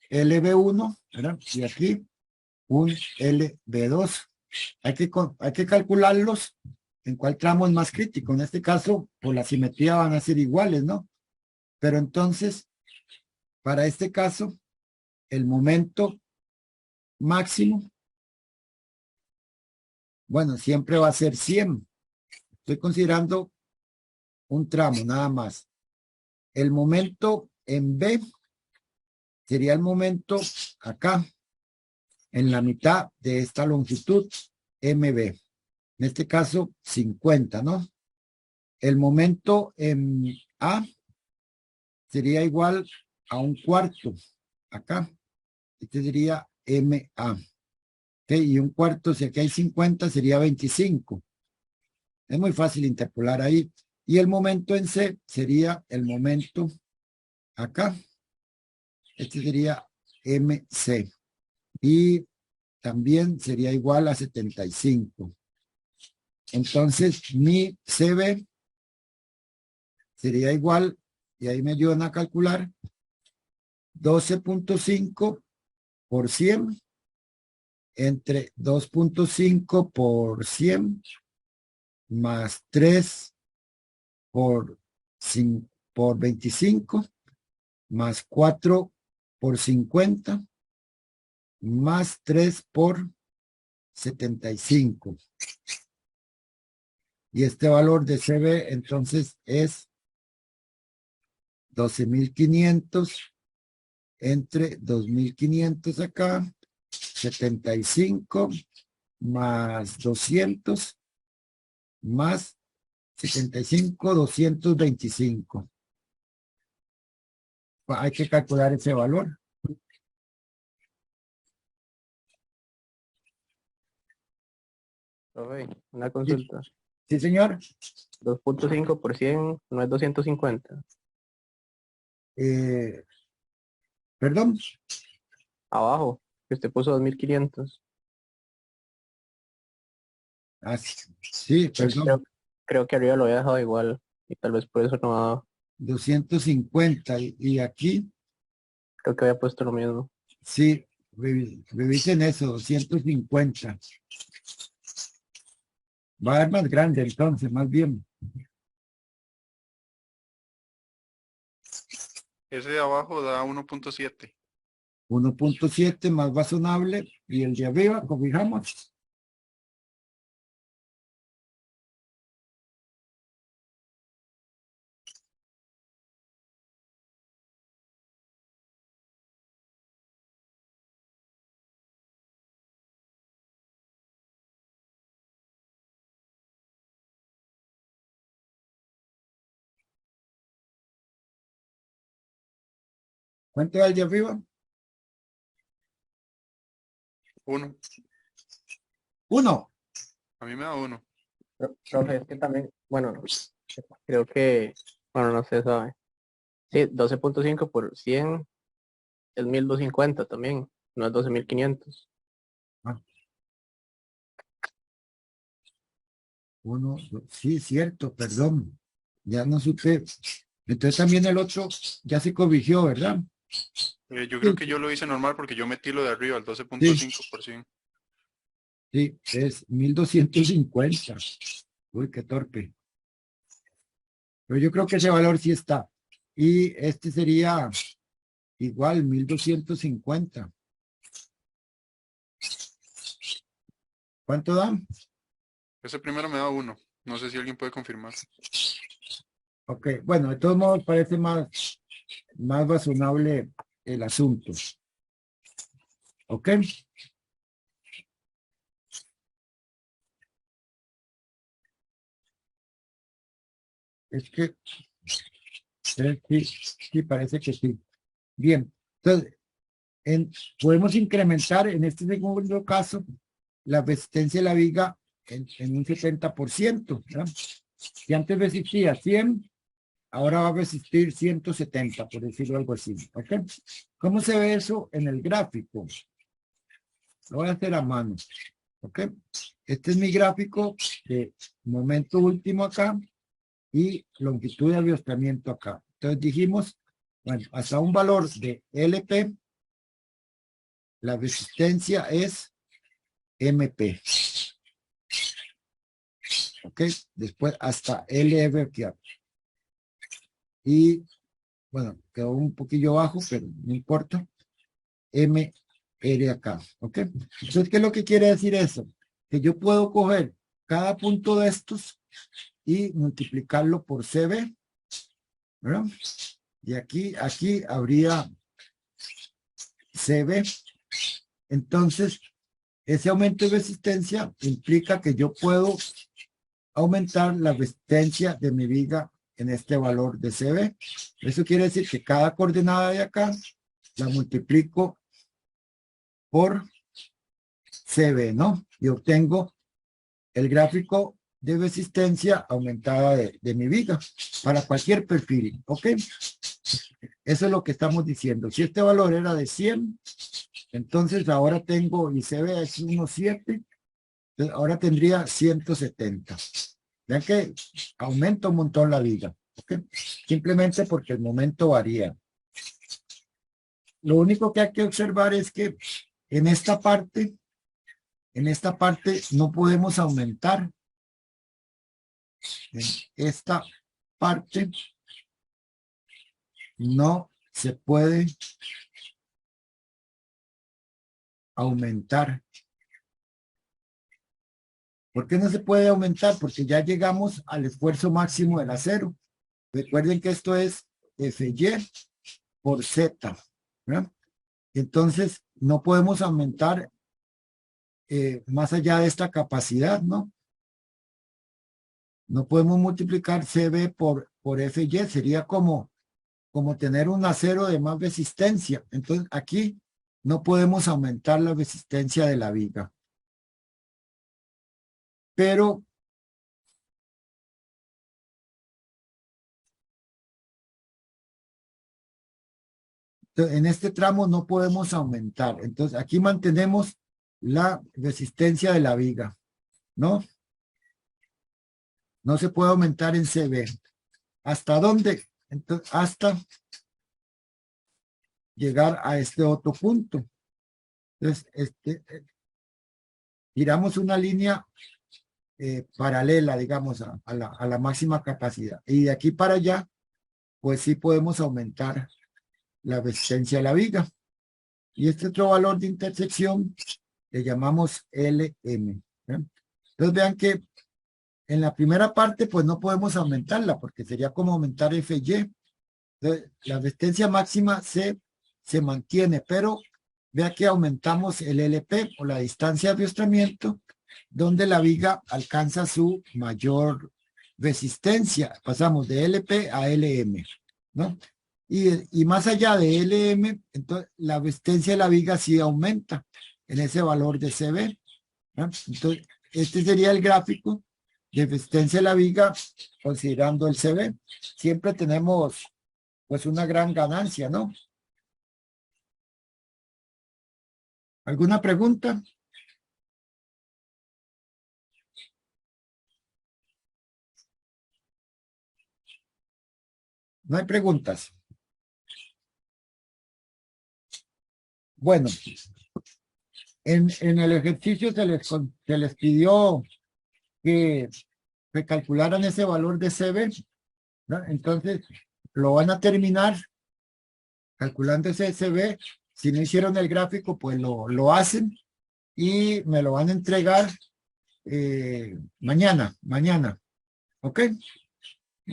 LB1, ¿verdad? Y aquí un LB2. Hay que calcularlos en cuál tramo es más crítico. En este caso, por la simetría van a ser iguales, ¿no? Pero entonces, para este caso, el momento máximo, bueno, siempre va a ser 100. Estoy considerando un tramo nada más. El momento en B sería el momento acá, en la mitad de esta longitud MB. En este caso, 50, ¿no? El momento en A sería igual a un cuarto acá. Este sería MA. ¿Okay? Y un cuarto, si aquí hay 50, sería 25. Es muy fácil interpolar ahí. Y el momento en C sería el momento acá. Este sería MC. Y también sería igual a 75. Entonces, mi CB sería igual, y ahí me ayudan a calcular, 12.5 por 100 entre 2.5 por 100 más 3 por 25 más 4 por 50 más 3 por 75. Y este valor de CB entonces es 12.500 entre 2.500 acá, 75 más 200 más 75, 225. Hay que calcular ese valor. Profe, una consulta. Sí, señor. 2.5 por 100 no es 250. Perdón. Abajo, que usted puso 2500. Ah, sí, perdón. Creo que arriba lo había dejado igual y tal vez por eso no ha- 250. Y aquí, creo que había puesto lo mismo. sí, revisen eso, 250. Va a dar más grande entonces, más bien. Ese de abajo da 1.7. 1.7 más razonable. Y el de arriba, corrijamos. ¿Cuánto da el de arriba? 1. 1. A mí me da 1. Profe, es que también, bueno, creo que, bueno, no se sabe. Sí, 12.5 por 100 es 1250 también, no es 12500. 1, sí, cierto, perdón. Ya no supe. Entonces también el otro ya se corrigió, ¿verdad? Yo creo que yo lo hice normal porque yo metí lo de arriba, el Sí, 12.5%. sí, es 1250. Uy, qué torpe. Pero yo creo que ese valor sí está. Y este sería igual, 1250. ¿Cuánto da? Ese primero me da 1. No sé si alguien puede confirmar. Ok, bueno, de todos modos parece más razonable el asunto. ¿Ok? Es que sí, sí, parece que sí. Bien, entonces, podemos incrementar en este segundo caso la resistencia de la viga en un 70%, ¿verdad? Si antes resistía 100, ahora va a resistir 170, por decirlo algo así. ¿Ok? ¿Cómo se ve eso en el gráfico? Lo voy a hacer a mano. ¿Ok? Este es mi gráfico de momento último acá y longitud de aviostramiento acá. Entonces dijimos, bueno, hasta un valor de LP, la resistencia es MP. ¿Ok? Después hasta LF aquí. Y Bueno, quedó un poquillo bajo, pero no importa. MR acá, ¿ok? Entonces, ¿qué es lo que quiere decir eso? Que yo puedo coger cada punto de estos y multiplicarlo por CB, ¿verdad? Y aquí habría CB. Entonces, ese aumento de resistencia implica que yo puedo aumentar la resistencia de mi viga en este valor de CB. Eso quiere decir que cada coordenada de acá la multiplico por CB, ¿no? Y obtengo el gráfico de resistencia aumentada de mi viga para cualquier perfil, ¿ok? Eso es lo que estamos diciendo. Si este valor era de 100, entonces ahora tengo, y CB es 1,7, ahora tendría 170. Vean que aumenta un montón la viga, ¿ok? Simplemente porque el momento varía. Lo único que hay que observar es que en esta parte no podemos aumentar. En esta parte no se puede aumentar. ¿Por qué no se puede aumentar? Porque ya llegamos al esfuerzo máximo del acero. Recuerden que esto es FY por Z, ¿verdad? Entonces, no podemos aumentar más allá de esta capacidad, ¿no? No podemos multiplicar CB por FY. Sería como tener un acero de más resistencia. Entonces, aquí no podemos aumentar la resistencia de la viga. Pero en este tramo no podemos aumentar. Entonces, aquí mantenemos la resistencia de la viga, ¿no? No se puede aumentar en CB. ¿Hasta dónde? Entonces, hasta llegar a este otro punto. Entonces, tiramos una línea paralela, digamos, a la máxima capacidad. Y de aquí para allá, pues sí podemos aumentar la resistencia a la viga. Y este otro valor de intersección le llamamos LM. Entonces vean que en la primera parte pues no podemos aumentarla porque sería como aumentar FY. Entonces, la resistencia máxima se mantiene, pero vea que aumentamos el LP o la distancia de arrastramiento donde la viga alcanza su mayor resistencia. Pasamos de LP a LM, ¿no? Y más allá de LM, entonces la resistencia de la viga sí aumenta en ese valor de CB, ¿no? Entonces, este sería el gráfico de resistencia de la viga considerando el CB. Siempre tenemos pues una gran ganancia, ¿no? ¿Alguna pregunta? No hay preguntas. Bueno, en el ejercicio se les pidió que recalcularan ese valor de CB, ¿no? Entonces, lo van a terminar calculando ese CB. Si no hicieron el gráfico, pues lo hacen y me lo van a entregar mañana, ¿ok?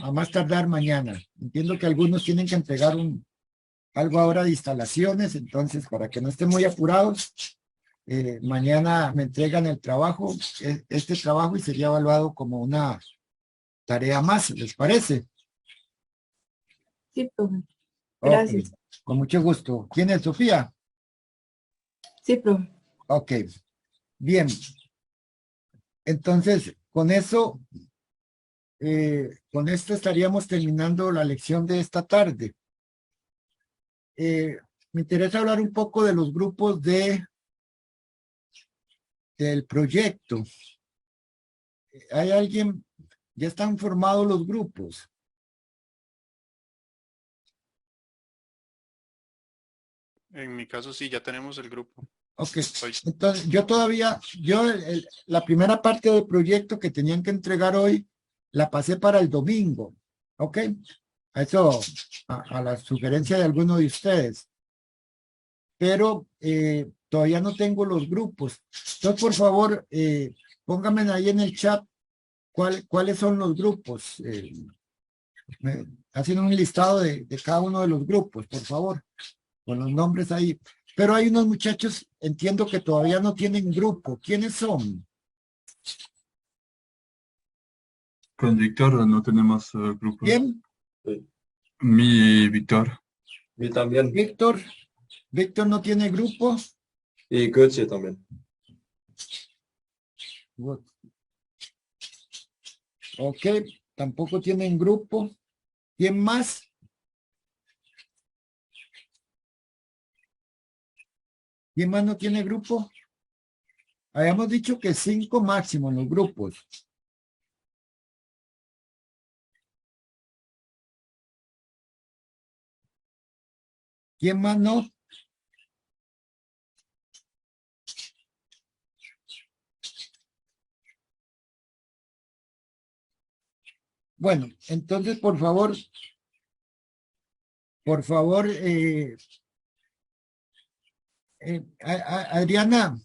A más tardar mañana. Entiendo que algunos tienen que entregar algo ahora de instalaciones, entonces para que no estén muy apurados, mañana me entregan el trabajo, este trabajo, y sería evaluado como una tarea más, ¿les parece? Sí, profe. Ok, Gracias. con mucho gusto. ¿Quién es, Sofía? Sí, profe. Ok, bien. Entonces, con esto estaríamos terminando la lección de esta tarde. Me interesa hablar un poco de los grupos del proyecto. ¿Hay alguien? ¿Ya están formados los grupos? En mi caso sí, ya tenemos el grupo. Ok, entonces la primera parte del proyecto que tenían que entregar hoy, la pasé para el domingo, ok. a eso, a la sugerencia de alguno de ustedes. Pero todavía no tengo los grupos. Entonces, por favor, pónganme ahí en el chat cuáles son los grupos. Hacen un listado de cada uno de los grupos, por favor, con los nombres ahí. Pero hay unos muchachos, entiendo que todavía no tienen grupo. ¿Quiénes son? Con Víctor no tenemos grupo. ¿Quién? Mi Víctor. Y también. Víctor. Víctor no tiene grupo. Y Götze también. Ok, tampoco tienen grupo. ¿Quién más? ¿Quién más no tiene grupo? Habíamos dicho que 5 máximo en los grupos. ¿Quién más no? Bueno, entonces, por favor, Adriana,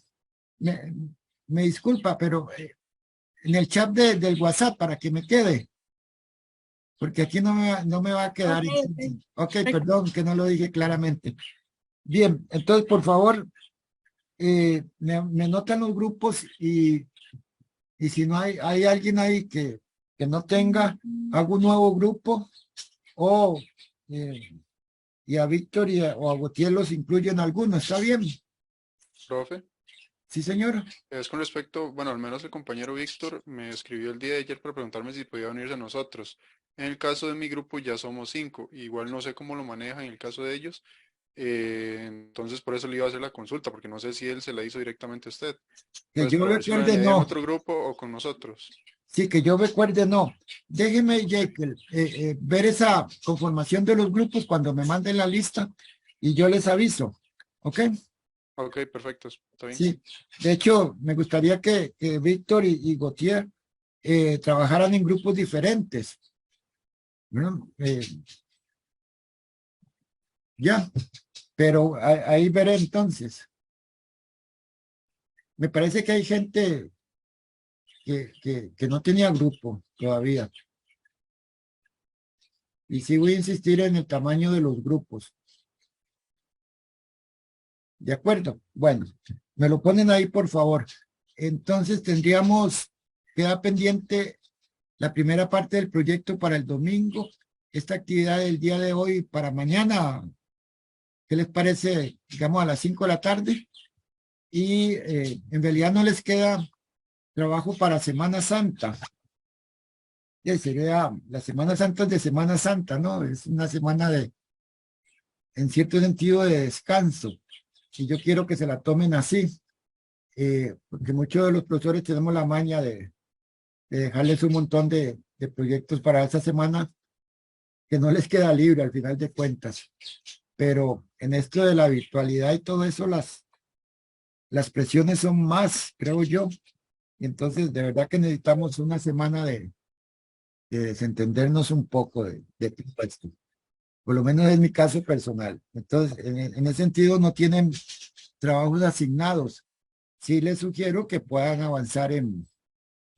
me disculpa, pero en el chat del WhatsApp para que me quede, porque aquí no me va a quedar. Ok, perdón que no lo dije claramente. Bien, entonces, por favor, me anotan los grupos y si no hay alguien ahí que no tenga, hago un nuevo grupo o y a Víctor o a Gautier los incluyen algunos, ¿está bien? Profe, Sí, señor. es con respecto, bueno, al menos el compañero Víctor me escribió el día de ayer para preguntarme si podía unirse a nosotros. En el caso de mi grupo ya somos 5, igual no sé cómo lo manejan en el caso de ellos, entonces por eso le iba a hacer la consulta, porque no sé si él se la hizo directamente a usted. Que Entonces, yo para ver si lo recuerde, añadía en no. otro grupo o con nosotros. Sí, que yo recuerde, no. Déjeme, Jekyll, ver esa conformación de los grupos cuando me manden la lista y yo les aviso. ¿Ok? Ok, perfecto, está bien. Sí. De hecho, me gustaría que Víctor y Gautier trabajaran en grupos diferentes. ¿No? Ya, pero ahí veré entonces. Me parece que hay gente que no tenía grupo todavía. Y sí voy a insistir en el tamaño de los grupos. ¿De acuerdo? Bueno, me lo ponen ahí, por favor. Entonces queda pendiente la primera parte del proyecto para el domingo. Esta actividad del día de hoy para mañana, ¿qué les parece? Digamos a las 5 de la tarde. Y en realidad no les queda trabajo para Semana Santa. Sería la Semana Santa de Semana Santa, ¿no? Es una semana en cierto sentido, de descanso. Y yo quiero que se la tomen así, porque muchos de los profesores tenemos la maña de dejarles un montón de proyectos para esa semana que no les queda libre al final de cuentas. Pero en esto de la virtualidad y todo eso, las presiones son más, creo yo. Y entonces, de verdad que necesitamos una semana de desentendernos un poco de todo esto. Por lo menos es mi caso personal. Entonces, en ese sentido, no tienen trabajos asignados. Sí les sugiero que puedan avanzar en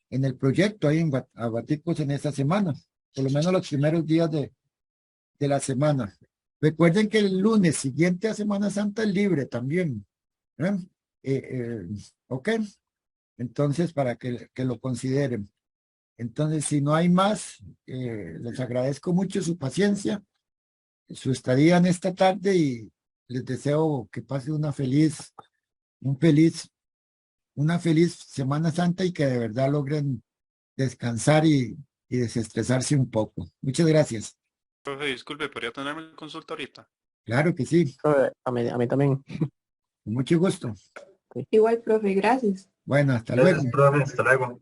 el proyecto ahí en Aguaticos en esta semana, por lo menos los primeros días de la semana. Recuerden que el lunes siguiente a Semana Santa es libre también. ¿Ok? Entonces, para que lo consideren. Entonces, si no hay más, les agradezco mucho su paciencia, su estadía en esta tarde y les deseo que pase una feliz Semana Santa y que de verdad logren descansar y desestresarse un poco. Muchas gracias. Profe, disculpe, ¿podría tenerme consulta ahorita? Claro que sí, A mí también. con mucho gusto. Igual, profe, gracias. Bueno, hasta Gracias, luego. profe. Hasta luego.